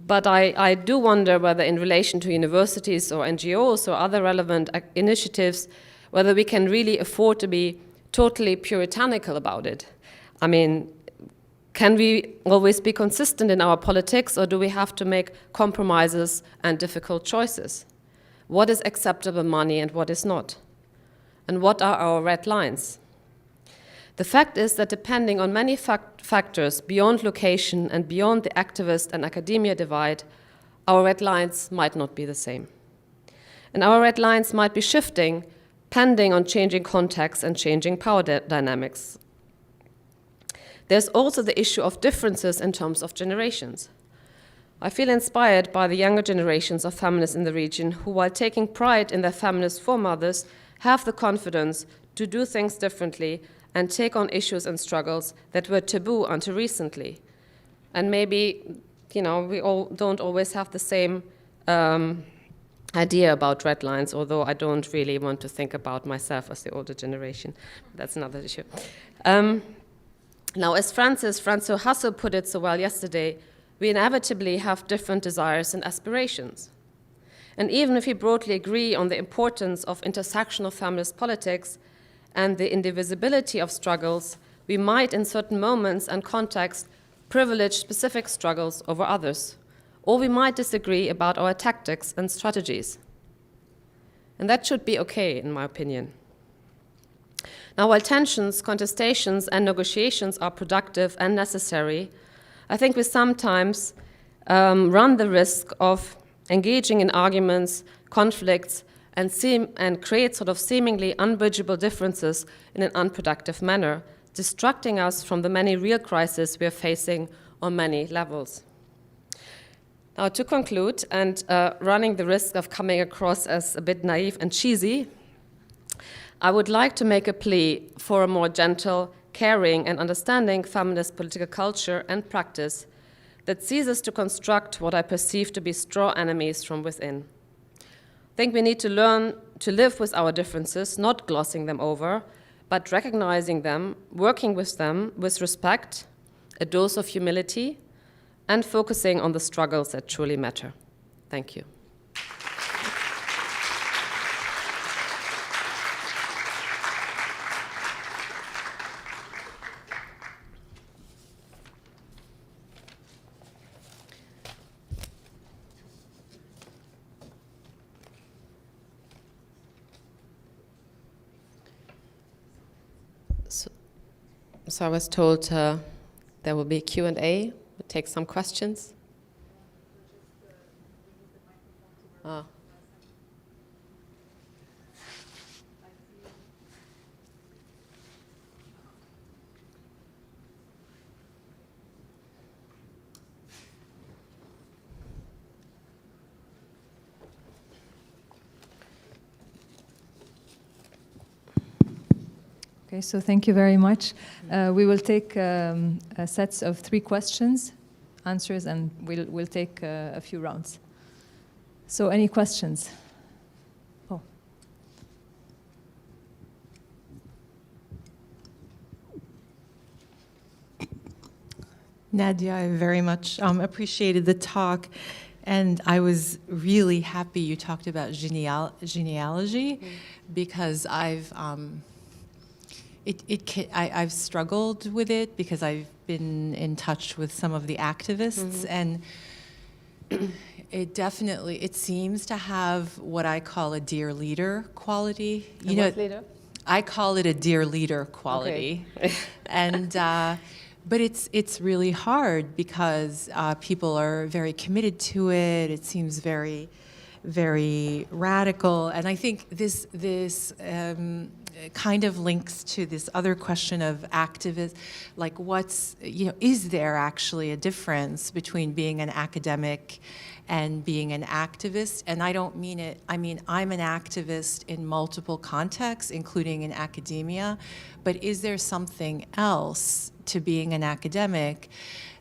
Speaker 2: But I do wonder whether in relation to universities or NGOs or other relevant initiatives, whether we can really afford to be totally puritanical about it. Can we always be consistent in our politics, or do we have to make compromises and difficult choices? What is acceptable money and what is not? And what are our red lines? The fact is that depending on many factors beyond location and beyond the activist and academia divide, our red lines might not be the same. And our red lines might be shifting, depending on changing contexts and changing power dynamics. There's also the issue of differences in terms of generations. I feel inspired by the younger generations of feminists in the region who, while taking pride in their feminist foremothers, have the confidence to do things differently and take on issues and struggles that were taboo until recently. And maybe, we all don't always have the same idea about red lines, although I don't really want to think about myself as the older generation. That's another issue. Now, as Francois Hasso put it so well yesterday, we inevitably have different desires and aspirations. And even if we broadly agree on the importance of intersectional feminist politics and the indivisibility of struggles, we might, in certain moments and contexts, privilege specific struggles over others, or we might disagree about our tactics and strategies. And that should be okay, in my opinion. Now, while tensions, contestations, and negotiations are productive and necessary, I think we sometimes run the risk of engaging in arguments, conflicts, and create sort of seemingly unbridgeable differences in an unproductive manner, distracting us from the many real crises we are facing on many levels. Now, to conclude, and running the risk of coming across as a bit naive and cheesy, I would like to make a plea for a more gentle, caring, and understanding feminist political culture and practice that ceases to construct what I perceive to be straw enemies from within. I think we need to learn to live with our differences, not glossing them over, but recognizing them, working with them with respect, a dose of humility, and focusing on the struggles that truly matter. Thank you. So I was told there will be a Q&A. We'll take some questions. Ah.
Speaker 1: Okay, so thank you very much. We will take sets of 3 questions, answers, and we'll take a few rounds. So any questions? Oh.
Speaker 3: Nadje, I very much appreciated the talk, and I was really happy you talked about genealogy, because I've struggled with it because I've been in touch with some of the activists, and it seems to have what I call a dear leader quality.
Speaker 2: What leader?
Speaker 3: I call it a dear leader quality, okay. And but it's really hard because people are very committed to it. It seems very, very radical, and I think this kind of links to this other question of activism, like is there actually a difference between being an academic and being an activist? And I don't mean it, I mean, I'm an activist in multiple contexts, including in academia, but is there something else to being an academic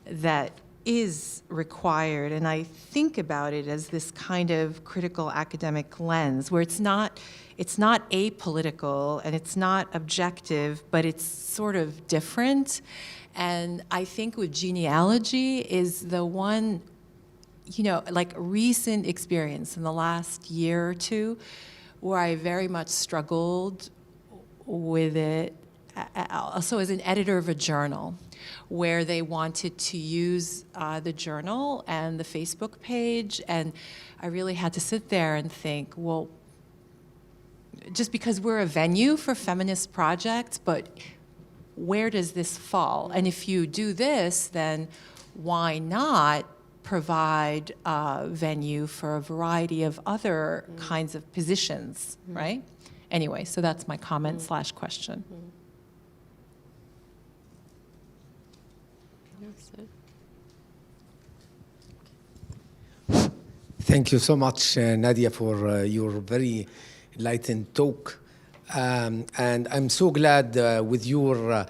Speaker 3: that is required? And I think about it as this kind of critical academic lens where it's not apolitical and it's not objective, but it's sort of different. And I think with genealogy is the one, like recent experience in the last year or two where I very much struggled with it, also as an editor of a journal, where they wanted to use the journal and the Facebook page, and I really had to sit there and think, well, just because we're a venue for feminist projects, but where does this fall? And if you do this, then why not provide a venue for a variety of other kinds of positions, right? Anyway, so that's my comment / question.
Speaker 4: Thank you so much, Nadje, for your very enlightened talk. And I'm so glad with your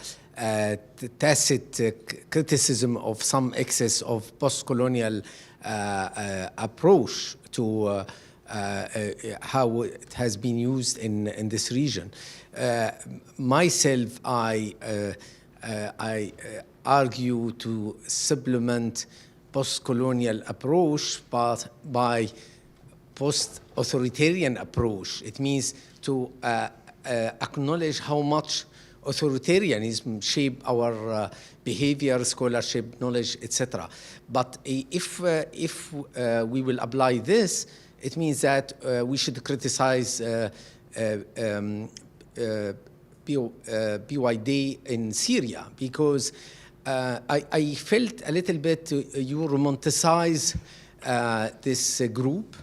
Speaker 4: tacit criticism of some excess of post-colonial approach to how it has been used in this region. Myself, I argue to supplement post-colonial approach but by post-authoritarian approach. It means to acknowledge how much authoritarianism shape our behavior, scholarship, knowledge, etc. But if we will apply this, it means that we should criticize BYD in Syria, because I felt a little bit you romanticize this group.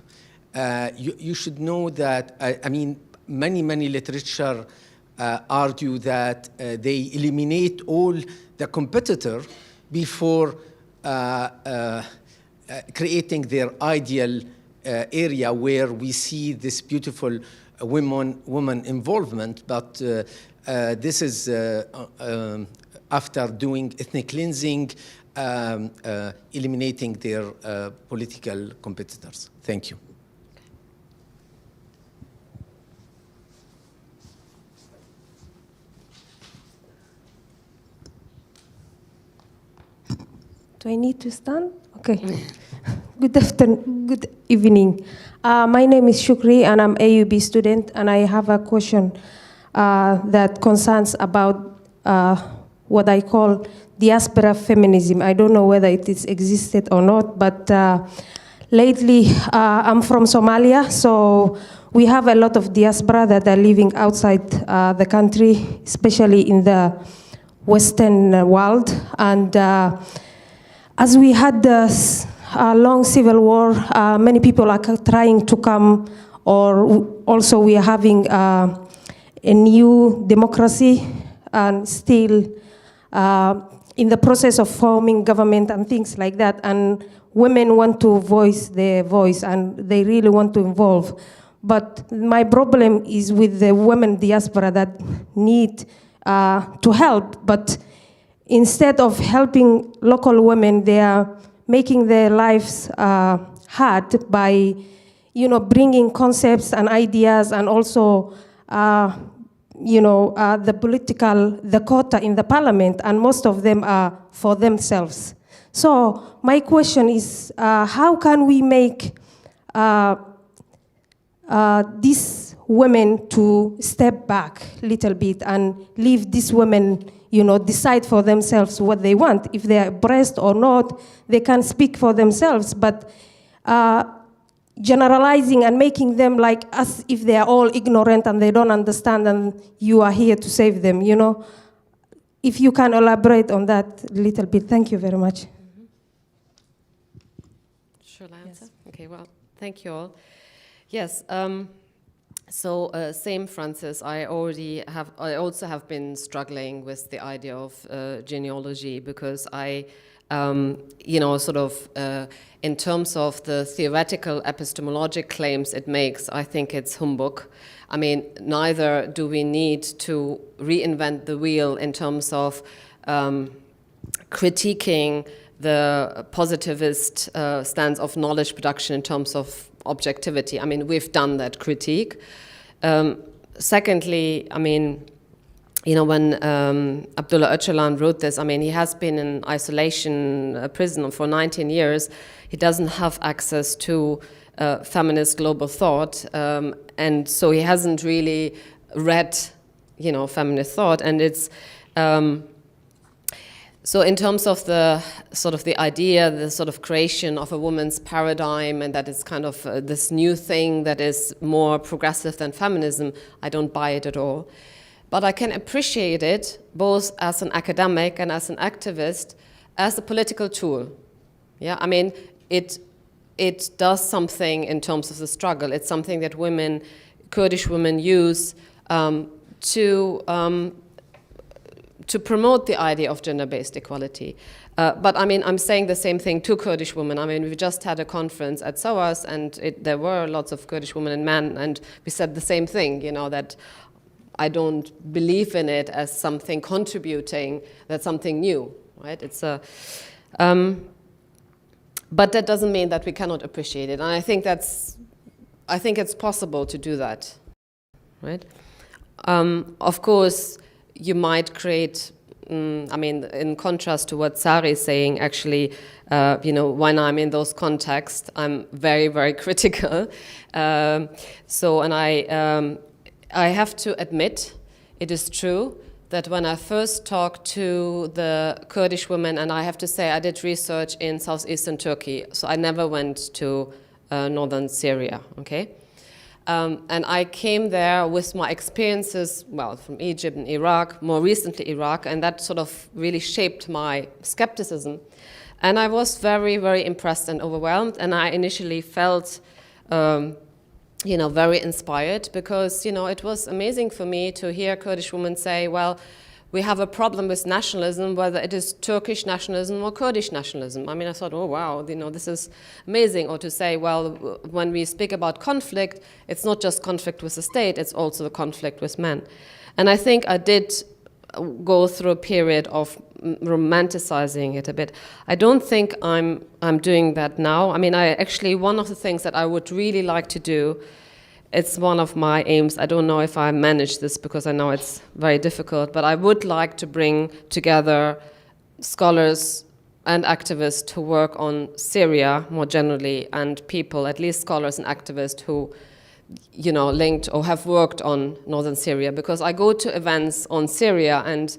Speaker 4: You should know that, I mean, many literature argue that they eliminate all the competitor before creating their ideal area where we see this beautiful woman involvement, but this is after doing ethnic cleansing, eliminating their political competitors. Thank you.
Speaker 5: Do I need to stand? Okay. Good afternoon, good evening. My name is Shukri, and I'm AUB student, and I have a question that concerns about what I call diaspora feminism. I don't know whether it is existed or not, but lately I'm from Somalia, so we have a lot of diaspora that are living outside the country, especially in the Western world. And as we had this long civil war, many people are trying to come, or also we are having a new democracy and still in the process of forming government and things like that. And women want to voice their voice and they really want to involve. But my problem is with the women diaspora that need to help, but instead of helping local women, they are making their lives hard by, bringing concepts and ideas, and also, the quota in the parliament, and most of them are for themselves. So my question is, how can we make these women to step back a little bit and leave these women, decide for themselves what they want? If they are oppressed or not, they can speak for themselves, but generalizing and making them like as if they are all ignorant and they don't understand and you are here to save them, If you can elaborate on that a little bit. Thank you very much.
Speaker 2: Shall I answer?
Speaker 1: Yes.
Speaker 2: Okay, well, thank you all. Yes, same, Francis. I also have been struggling with the idea of genealogy, because I, in terms of the theoretical epistemologic claims it makes, I think it's humbug. I mean, neither do we need to reinvent the wheel in terms of critiquing the positivist stance of knowledge production in terms of objectivity. I mean, we've done that critique. Secondly, I mean, when Abdullah Öcalan wrote this, I mean, he has been in isolation prison for 19 years. He doesn't have access to feminist global thought, and so he hasn't really read, feminist thought, and it's so in terms of the sort of the idea, the sort of creation of a woman's paradigm, and that it's kind of this new thing that is more progressive than feminism, I don't buy it at all. But I can appreciate it both as an academic and as an activist, as a political tool. Yeah, I mean, it does something in terms of the struggle. It's something that women, Kurdish women, use to promote the idea of gender-based equality. But I mean, I'm saying the same thing to Kurdish women. I mean, we just had a conference at SOAS, and there were lots of Kurdish women and men, and we said the same thing, that I don't believe in it as something contributing, that's something new, right? It's a, but that doesn't mean that we cannot appreciate it. And I think it's possible to do that, right? Of course, you might create, I mean, in contrast to what Sari is saying, actually, when I'm in those contexts, I'm very, very critical. And I have to admit, it is true that when I first talked to the Kurdish women, and I have to say I did research in southeastern Turkey, so I never went to northern Syria, okay? And I came there with my experiences, well, from Egypt and Iraq, more recently Iraq, and that sort of really shaped my skepticism. And I was very, very impressed and overwhelmed, and I initially felt, very inspired, because, it was amazing for me to hear Kurdish women say, well, we have a problem with nationalism, whether it is Turkish nationalism or Kurdish nationalism. I mean, I thought, oh, wow, this is amazing. Or to say, well, when we speak about conflict, it's not just conflict with the state, it's also the conflict with men. And I think I did go through a period of romanticizing it a bit. I don't think I'm doing that now. I mean, one of the things that I would really like to do, it's one of my aims. I don't know if I manage this, because I know it's very difficult, but I would like to bring together scholars and activists who work on Syria more generally, and people, at least scholars and activists who, linked or have worked on northern Syria, because I go to events on Syria and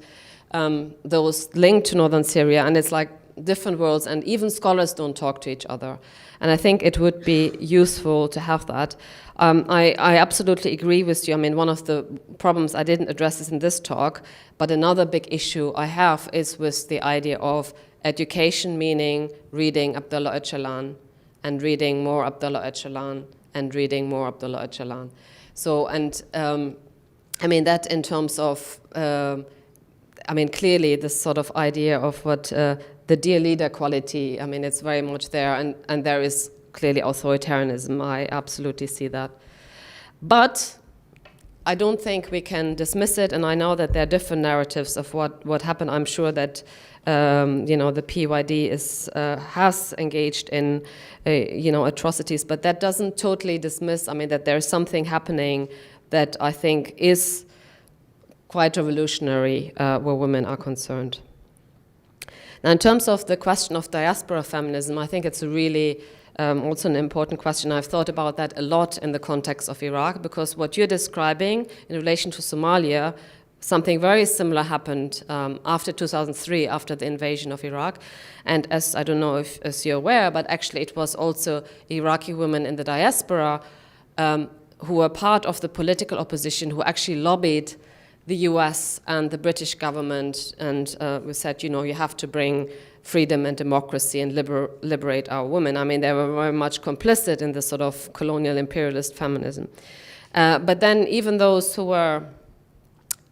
Speaker 2: those linked to northern Syria, and it's like different worlds, and even scholars don't talk to each other. And I think it would be useful to have that. I absolutely agree with you. I mean, one of the problems, I didn't address this in this talk, but another big issue I have is with the idea of education, meaning reading Abdullah Öcalan and reading more Abdullah Öcalan and reading more Abdullah Öcalan. So, and I mean, that in terms of, I mean, clearly this sort of idea of what the dear leader quality, I mean, it's very much there, and there is clearly authoritarianism. I absolutely see that. But I don't think we can dismiss it, and I know that there are different narratives of what happened. I'm sure that the PYD has engaged in atrocities, but that doesn't totally dismiss, I mean, that there's something happening that I think is quite revolutionary where women are concerned. Now, in terms of the question of diaspora feminism, I think it's a really also an important question. I've thought about that a lot in the context of Iraq, because what you're describing in relation to Somalia, something very similar happened after 2003, after the invasion of Iraq. And as I don't know if you're aware, but actually it was also Iraqi women in the diaspora who were part of the political opposition who actually lobbied the US and the British government, and we said, you have to bring freedom and democracy and liberate our women. I mean, they were very much complicit in this sort of colonial imperialist feminism. But then even those who were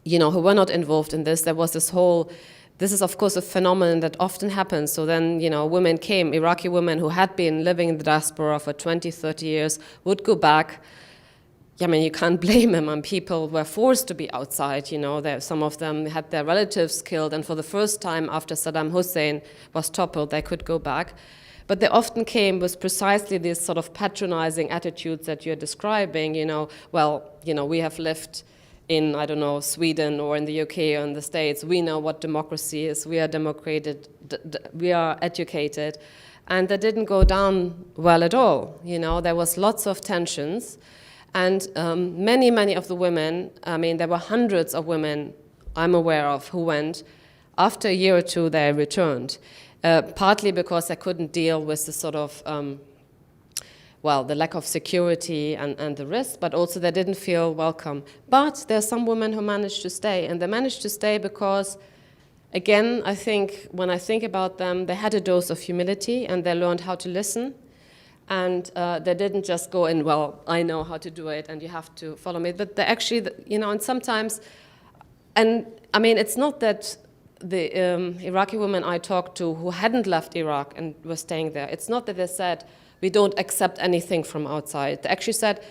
Speaker 2: not involved in this, there was this is of course a phenomenon that often happens. So then, women came, Iraqi women who had been living in the diaspora for 20, 30 years, would go back. I mean, you can't blame them, and people were forced to be outside, some of them had their relatives killed, and for the first time after Saddam Hussein was toppled, they could go back. But they often came with precisely these sort of patronizing attitudes that you're describing, we have lived in, I don't know, Sweden or in the UK or in the States, we know what democracy is, we are democrated, we are educated, and that didn't go down well at all, there was lots of tensions. And many of the women, I mean, there were hundreds of women I'm aware of who went. After a year or two, they returned, partly because they couldn't deal with the sort of, the lack of security and the risk, but also they didn't feel welcome. But there are some women who managed to stay, and they managed to stay because, again, I think, when I think about them, they had a dose of humility, and they learned how to listen. And they didn't just go in, I know how to do it and you have to follow me. But they actually, and sometimes, and I mean, it's not that the Iraqi women I talked to who hadn't left Iraq and were staying there, it's not that they said, we don't accept anything from outside. They actually said,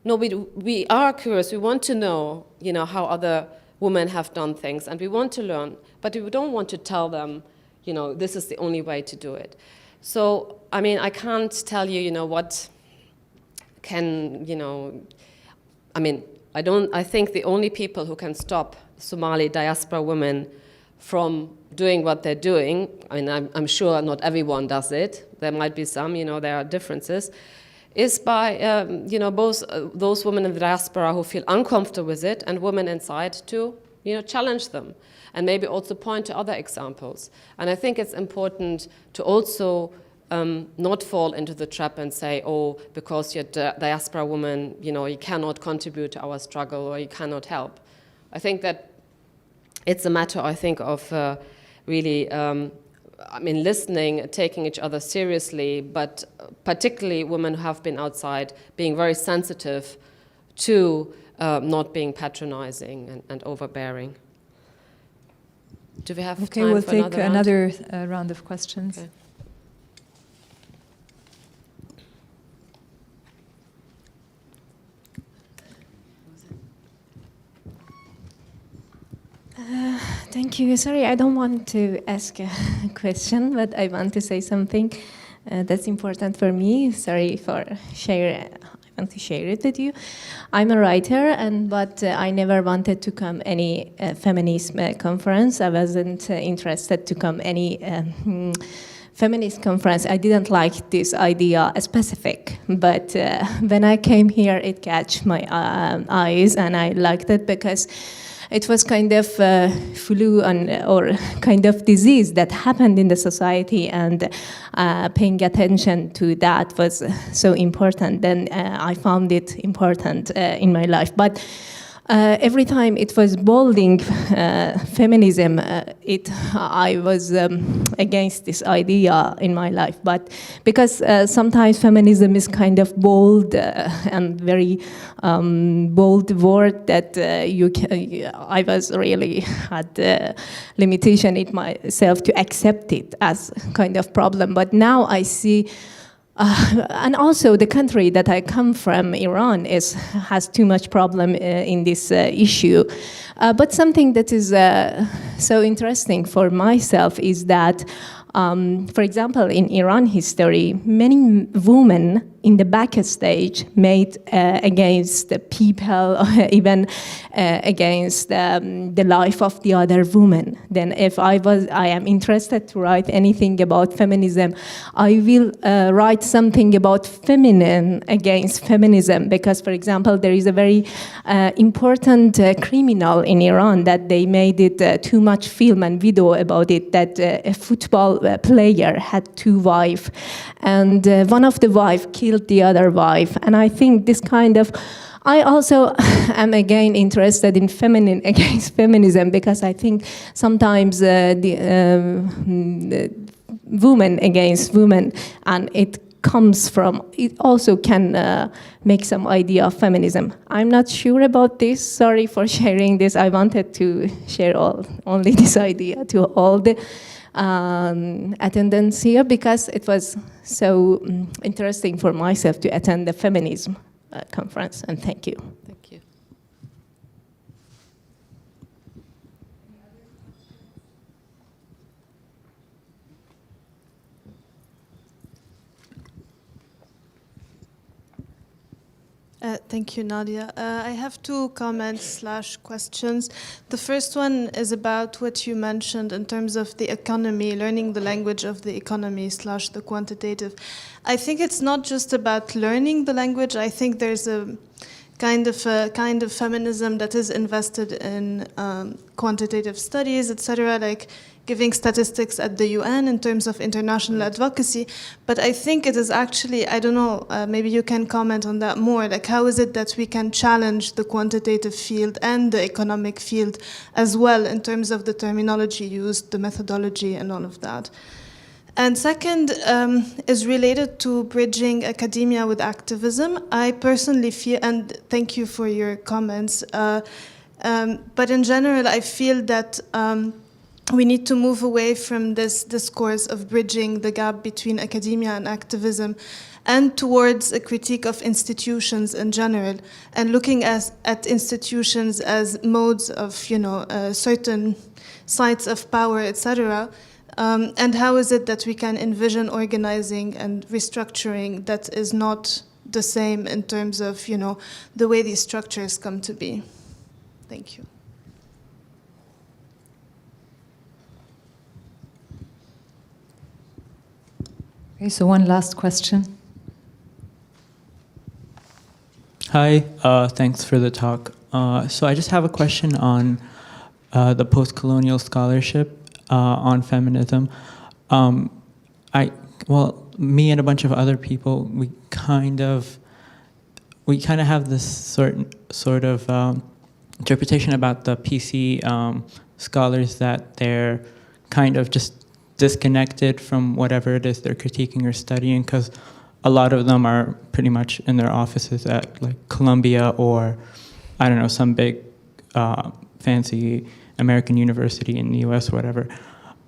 Speaker 2: no, we are curious, we want to know, how other women have done things, and we want to learn, but we don't want to tell them, this is the only way to do it. So, I mean, I can't tell you, what can, I think the only people who can stop Somali diaspora women from doing what they're doing, I mean, I'm sure not everyone does it, there might be some, there are differences, is by, both those women in the diaspora who feel uncomfortable with it and women inside to, challenge them. And maybe also point to other examples. And I think it's important to also not fall into the trap and say, because you're a diaspora woman, you cannot contribute to our struggle or you cannot help. I think that it's a matter, of really, listening, taking each other seriously, but particularly women who have been outside, being very sensitive to not being patronizing and overbearing. Do we have time
Speaker 1: we'll
Speaker 2: for
Speaker 1: take
Speaker 2: another
Speaker 1: round of questions.
Speaker 2: Okay.
Speaker 5: Thank you. Sorry, I don't want to ask a question, but I want to say something that's important for me. Sorry for sharing. I want to share it with you. I'm a writer, but I never wanted to come any feminism conference. I wasn't interested to come any feminist conference. I didn't like this idea specific, but when I came here, it catch my eyes, and I liked it because
Speaker 6: it was kind of flu or kind of disease that happened in the society, and paying attention to that was so important. Then I found it important in my life. But every time it was bolding feminism, I was against this idea in my life. But because sometimes feminism is kind of bold and very bold word that I was really had limitation in myself to accept it as kind of problem. But now I see. And also the country that I come from, Iran, has too much problem in this issue. But something that is so interesting for myself is that, for example, in Iran history, many women in the backstage made against the people, even against the life of the other women. Then if I am interested to write anything about feminism, I will write something about feminine against feminism, because, for example, there is a very important criminal in Iran that they made it too much film and video about it, that a football player had two wives, and one of the wives killed the other wife. And I think this kind of, I also am again interested in feminine against feminism, because I think sometimes the women against women, and it comes from, it also can make some idea of feminism. I'm not sure about this, sorry for sharing this. I wanted to share only this idea to all the attendance here, because it was so interesting for myself to attend the feminism conference, and thank you.
Speaker 2: Thank you.
Speaker 7: Thank you, Nadje. I have two comments / questions. The first one is about what you mentioned in terms of the economy, learning the language of the economy / the quantitative. I think it's not just about learning the language. I think there's a kind of feminism that is invested in quantitative studies, etc., like giving statistics at the UN in terms of international advocacy. But I think it is actually, I don't know, maybe you can comment on that more, like how is it that we can challenge the quantitative field and the economic field as well in terms of the terminology used, the methodology and all of that. And second is related to bridging academia with activism. I personally feel, and thank you for your comments, but in general I feel that we need to move away from this discourse of bridging the gap between academia and activism, and towards a critique of institutions in general, and looking at institutions as modes of, certain sites of power, etc. And how is it that we can envision organizing and restructuring that is not the same in terms of, the way these structures come to be? Thank you.
Speaker 1: Okay, so one last question.
Speaker 8: Hi, thanks for the talk. So I just have a question on the post-colonial scholarship on feminism. Me and a bunch of other people, we kind of have this sort of interpretation about the PC scholars, that they're kind of just disconnected from whatever it is they're critiquing or studying, because a lot of them are pretty much in their offices at like Columbia or, I don't know, some big fancy American university in the US or whatever.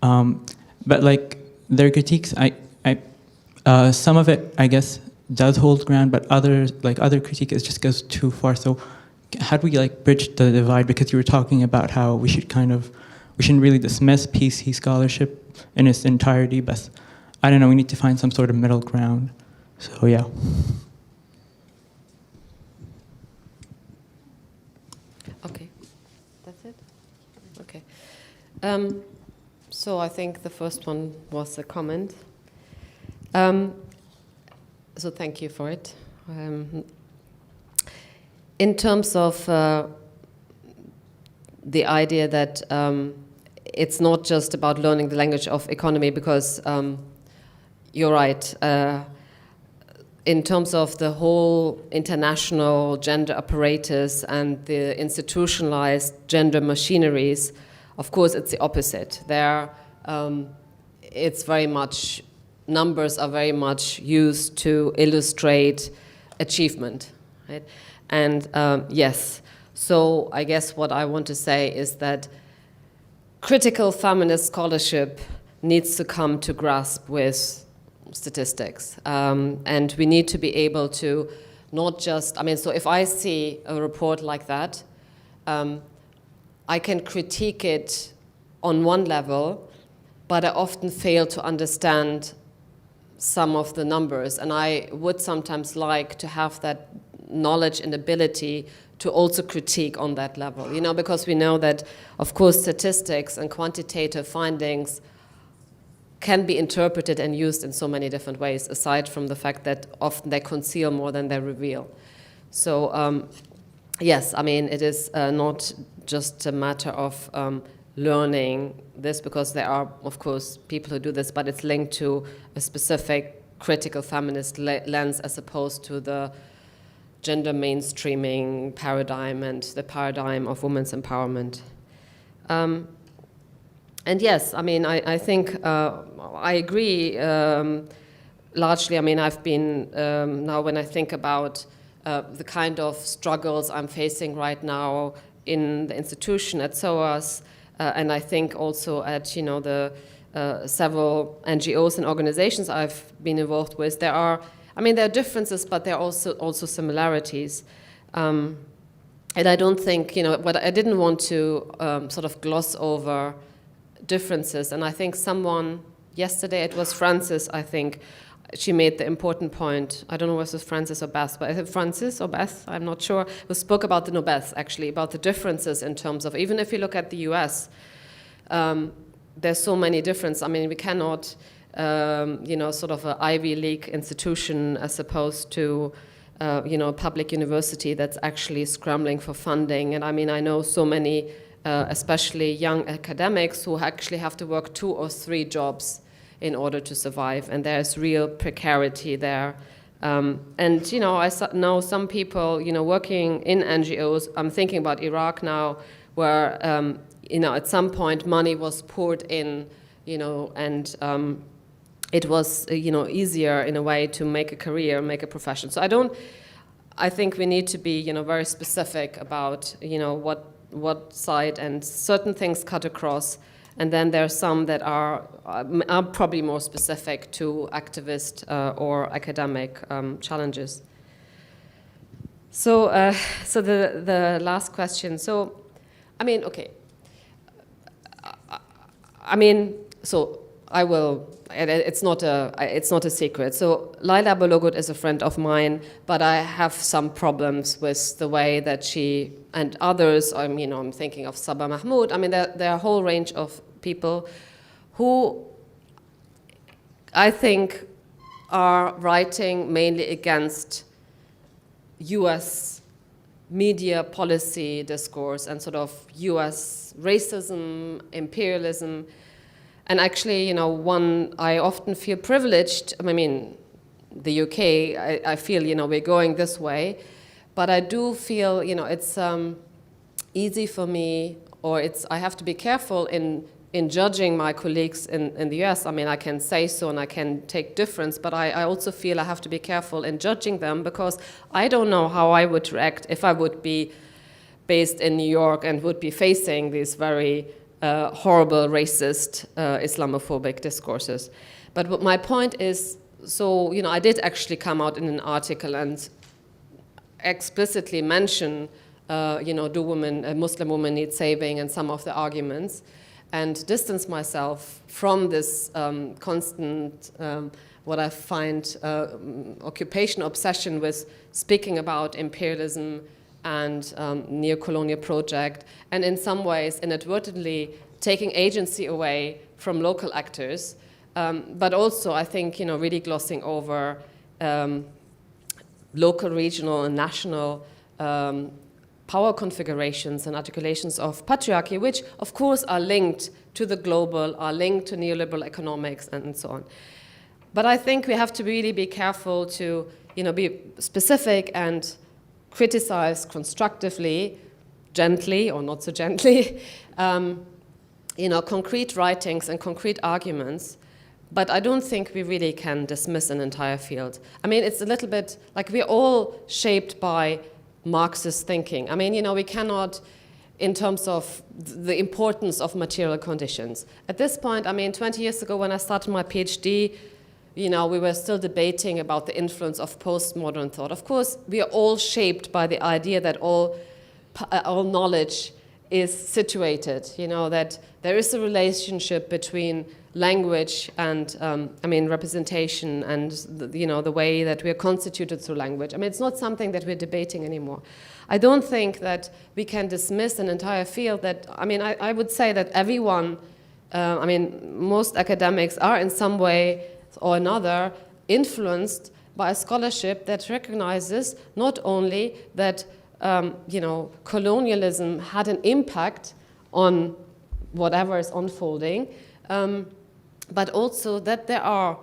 Speaker 8: But like their critiques, some of it, I guess, does hold ground, but other critique, it just goes too far. So how do we like bridge the divide? Because you were talking about how we shouldn't really dismiss PC scholarship in its entirety, but I don't know, we need to find some sort of middle ground. So yeah.
Speaker 2: Okay, that's it? Okay. So I think the first one was a comment. So thank you for it. In terms of the idea that it's not just about learning the language of economy, because you're right. In terms of the whole international gender apparatus and the institutionalized gender machineries, of course, it's the opposite. There, it's very much, numbers are very much used to illustrate achievement, right? And yes, so I guess what I want to say is that critical feminist scholarship needs to come to grasp with statistics. And we need to be able to not just, I mean, so if I see a report like that, I can critique it on one level, but I often fail to understand some of the numbers. And I would sometimes like to have that knowledge and ability to also critique on that level, you know, because we know that, of course, statistics and quantitative findings can be interpreted and used in so many different ways, aside from the fact that often they conceal more than they reveal. So yes, I mean, it is not just a matter of learning this, because there are, of course, people who do this, but it's linked to a specific critical feminist lens as opposed to the gender mainstreaming paradigm and the paradigm of women's empowerment. And yes, I mean, I think I agree largely. I mean, I've been, now when I think about the kind of struggles I'm facing right now in the institution at SOAS, and I think also at, you know, the several NGOs and organizations I've been involved with, there are, I mean, there are differences, but there are also similarities. And I don't think, you know, but I didn't want to sort of gloss over differences. And I think someone, yesterday it was Frances, I think, she made the important point. I don't know whether it was Frances or Beth, but I think Frances or Beth, I'm not sure, who spoke about the, no, Beth, actually, about the differences in terms of, even if you look at the US, there's so many differences. I mean, we cannot, you know, sort of an Ivy League institution as opposed to, you know, a public university that's actually scrambling for funding. And I mean, I know so many, especially young academics who actually have to work 2 or 3 jobs in order to survive, and there's real precarity there. And, you know, I know some people, you know, working in NGOs, I'm thinking about Iraq now, where, you know, at some point money was poured in, you know, and it was, you know, easier in a way to make a career, make a profession. So I think we need to be, you know, very specific about, you know, what side, and certain things cut across. And then there are some that are probably more specific to activist or academic challenges. So, so the last question. So, I mean, okay. I mean, so I will. It's not a secret. So Laila Balogut is a friend of mine, but I have some problems with the way that she and others. You know, I'm thinking of Sabah Mahmoud. I mean, there are a whole range of people who I think are writing mainly against US media policy discourse and sort of US racism, imperialism. And actually, you know, I often feel privileged. I mean, the UK, I feel, you know, we're going this way. But I do feel, you know, it's easy for me, or I have to be careful in judging my colleagues in the US. I mean, I can say so and I can take difference, but I also feel I have to be careful in judging them, because I don't know how I would react if I would be based in New York and would be facing these very horrible, racist, Islamophobic discourses. But my point is, so, you know, I did actually come out in an article and explicitly mention, you know, do Muslim women need saving, and some of the arguments, and distance myself from this constant, what I find occupation, obsession with speaking about imperialism and neo-colonial project, and in some ways inadvertently taking agency away from local actors, but also I think, you know, really glossing over local, regional, and national power configurations and articulations of patriarchy, which of course are linked to the global, are linked to neoliberal economics and so on. But I think we have to really be careful to be specific and criticize constructively, gently or not so gently, concrete writings and concrete arguments. But I don't think we really can dismiss an entire field. I mean, it's a little bit like we're all shaped by Marxist thinking. I mean, we cannot, in terms of the importance of material conditions. At this point, I mean, 20 years ago when I started my PhD, we were still debating about the influence of postmodern thought. Of course, we are all shaped by the idea that all knowledge is situated, that there is a relationship between language and, representation and, the way that we are constituted through language. I mean, it's not something that we're debating anymore. I don't think that we can dismiss an entire field that, I would say that everyone, most academics are in some way or another influenced by a scholarship that recognizes not only that colonialism had an impact on whatever is unfolding, but also that there are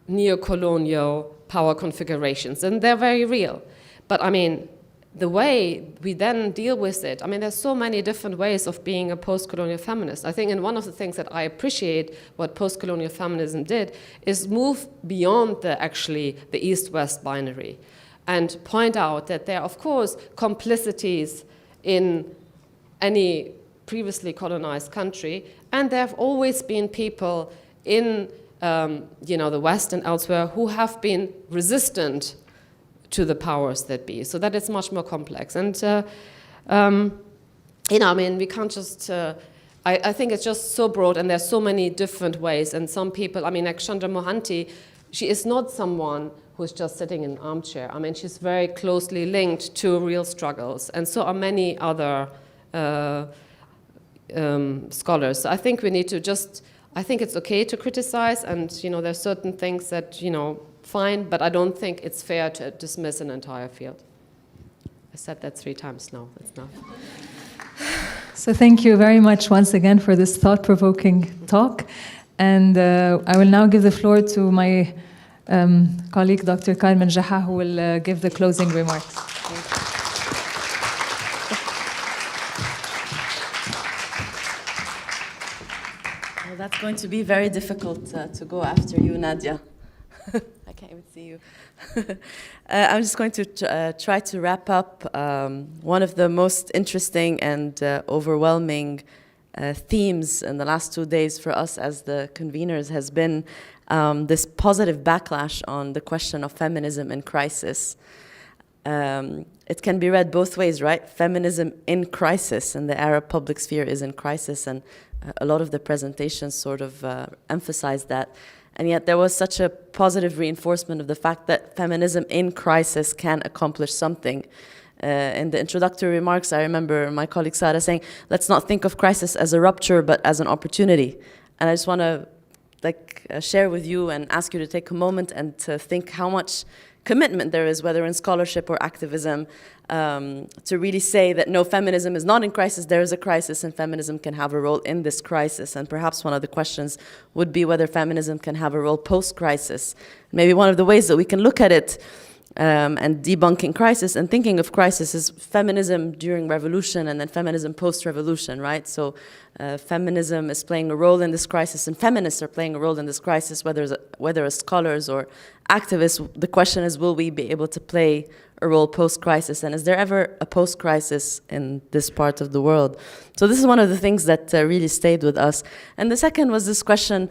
Speaker 2: neo-colonial power configurations, and they're very real. But the way we then deal with it, there's so many different ways of being a post-colonial feminist. I think in one of the things that I appreciate what post-colonial feminism did is move beyond the East-West binary and point out that there are, of course, complicities in any previously colonized country, and there have always been people in the West and elsewhere who have been resistant to the powers that be. So that is much more complex. And, we can't just, I think it's just so broad and there's so many different ways. And some people, like Chandra Mohanty, she is not someone who's just sitting in an armchair. She's very closely linked to real struggles. And so are many other scholars. So I think we need to I think it's okay to criticize and, there's certain things that, fine, but I don't think it's fair to dismiss an entire field. I said that 3 times now, that's enough.
Speaker 1: So thank you very much once again for this thought-provoking talk. And I will now give the floor to my colleague, Dr. Carmen Geha, who will give the closing remarks.
Speaker 9: Well, that's going to be very difficult to go after you, Nadje. I can't even see you. I'm just going to try to wrap up one of the most interesting and overwhelming themes in the last 2 days for us as the conveners has been this positive backlash on the question of feminism in crisis. It can be read both ways, right? Feminism in crisis, and the Arab public sphere is in crisis, and a lot of the presentations sort of emphasized that. And yet there was such a positive reinforcement of the fact that feminism in crisis can accomplish something. In the introductory remarks, I remember my colleague Sarah saying, let's not think of crisis as a rupture, but as an opportunity. And I just want to share with you and ask you to take a moment and to think how much commitment there is, whether in scholarship or activism, to really say that no, feminism is not in crisis, there is a crisis, and feminism can have a role in this crisis. And perhaps one of the questions would be whether feminism can have a role post-crisis. Maybe one of the ways that we can look at it and debunking crisis and thinking of crisis is feminism during revolution and then feminism post-revolution, right? So feminism is playing a role in this crisis and feminists are playing a role in this crisis, whether as scholars or activists. The question is, will we be able to play a role post-crisis, and is there ever a post-crisis in this part of the world? So this is one of the things that really stayed with us. And the second was this question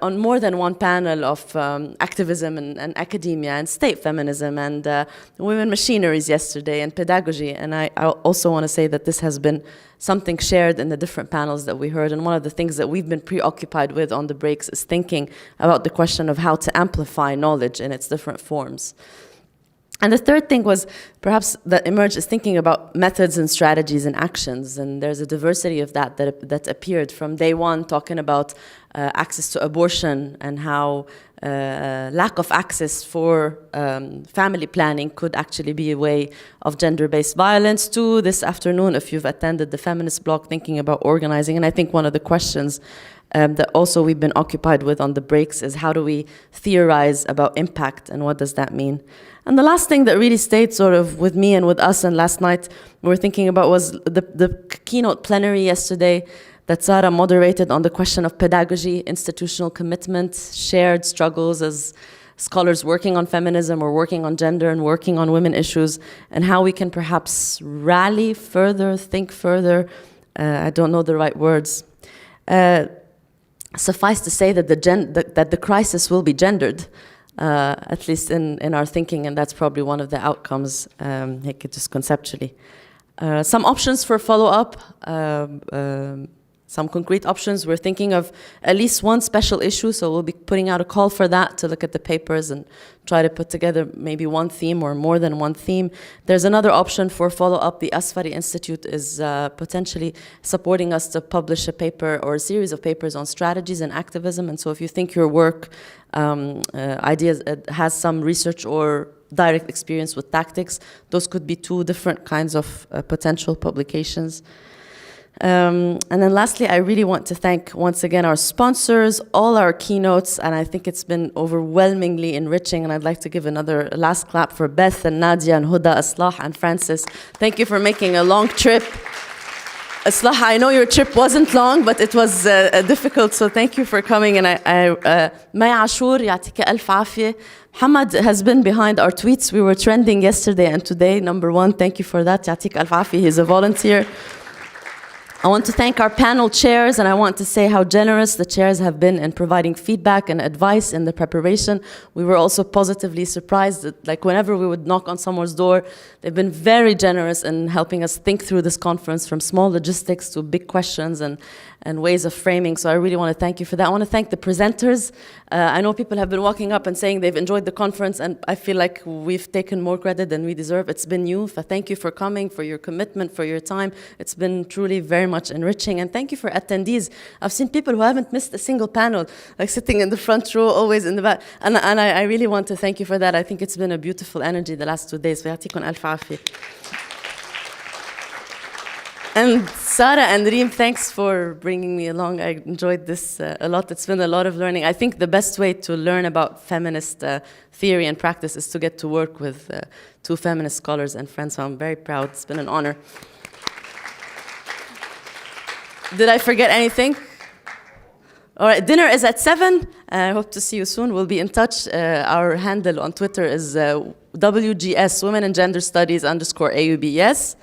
Speaker 9: on more than one panel of activism and academia and state feminism and women machineries yesterday and pedagogy. And I also want to say that this has been something shared in the different panels that we heard. And one of the things that we've been preoccupied with on the breaks is thinking about the question of how to amplify knowledge in its different forms. And the third thing was perhaps that emerged is thinking about methods and strategies and actions. And there's a diversity of that appeared from day one, talking about access to abortion and how lack of access for family planning could actually be a way of gender-based violence, to this afternoon, if you've attended the feminist block, thinking about organizing. And I think one of the questions that also we've been occupied with on the breaks is how do we theorize about impact and what does that mean? And the last thing that really stayed sort of with me and with us, and last night we were thinking about, was the keynote plenary yesterday that Sarah moderated on the question of pedagogy, institutional commitment, shared struggles as scholars working on feminism or working on gender and working on women issues, and how we can perhaps rally further, think further. I don't know the right words. Suffice to say that the crisis will be gendered, at least in our thinking, and that's probably one of the outcomes, just conceptually. Some options for follow-up, some concrete options. We're thinking of at least one special issue, so we'll be putting out a call for that to look at the papers and try to put together maybe one theme or more than one theme. There's another option for follow-up. The Asfari Institute is potentially supporting us to publish a paper or a series of papers on strategies and activism. And so if you think your work ideas has some research or direct experience with tactics, those could be two different kinds of potential publications. And then lastly, I really want to thank once again our sponsors, all our keynotes, and I think it's been overwhelmingly enriching, and I'd like to give another last clap for Beth and Nadje and Huda, Aslah and Francis. Thank you for making a long trip. Aslah, I know your trip wasn't long, but it was difficult, so thank you for coming. And Maya Ashur, يعطيك ألف عافية. Muhammad has been behind our tweets. We were trending yesterday and today, #1. Thank you for that. يعطيك ألف عافية. He's a volunteer. I want to thank our panel chairs, and I want to say how generous the chairs have been in providing feedback and advice in the preparation. We were also positively surprised that, like, whenever we would knock on someone's door, they've been very generous in helping us think through this conference, from small logistics to big questions and ways of framing. So I really want to thank you for that. I want to thank the presenters. I know people have been walking up and saying they've enjoyed the conference, and I feel like we've taken more credit than we deserve. It's been you. Thank you for coming, for your commitment, for your time. It's been truly very much enriching. And thank you for attendees. I've seen people who haven't missed a single panel, like sitting in the front row, always in the back. And I really want to thank you for that. I think it's been a beautiful energy the last 2 days. ويعطيكم ألف عافية. And Sarah and Reem, thanks for bringing me along. I enjoyed this a lot. It's been a lot of learning. I think the best way to learn about feminist theory and practice is to get to work with two feminist scholars and friends, so I'm very proud. It's been an honor. Did I forget anything? All right, dinner is at 7. I hope to see you soon. We'll be in touch. Our handle on Twitter is WGS, Women and Gender Studies _AUB. Yes?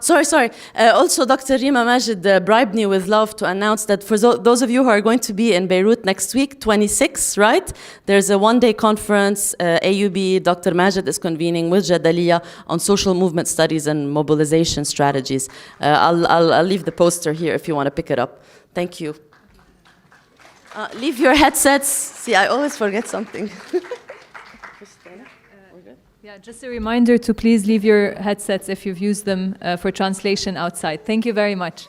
Speaker 9: Sorry. Also, Dr. Rima Majid bribed me with love to announce that for those of you who are going to be in Beirut next week, 26, right? There's a one-day conference. AUB, Dr. Majid is convening with Jadaliya on social movement studies and mobilization strategies. I'll leave the poster here if you want to pick it up. Thank you. Leave your headsets. See, I always forget something.
Speaker 1: Yeah, just a reminder to please leave your headsets if you've used them for translation outside. Thank you very much.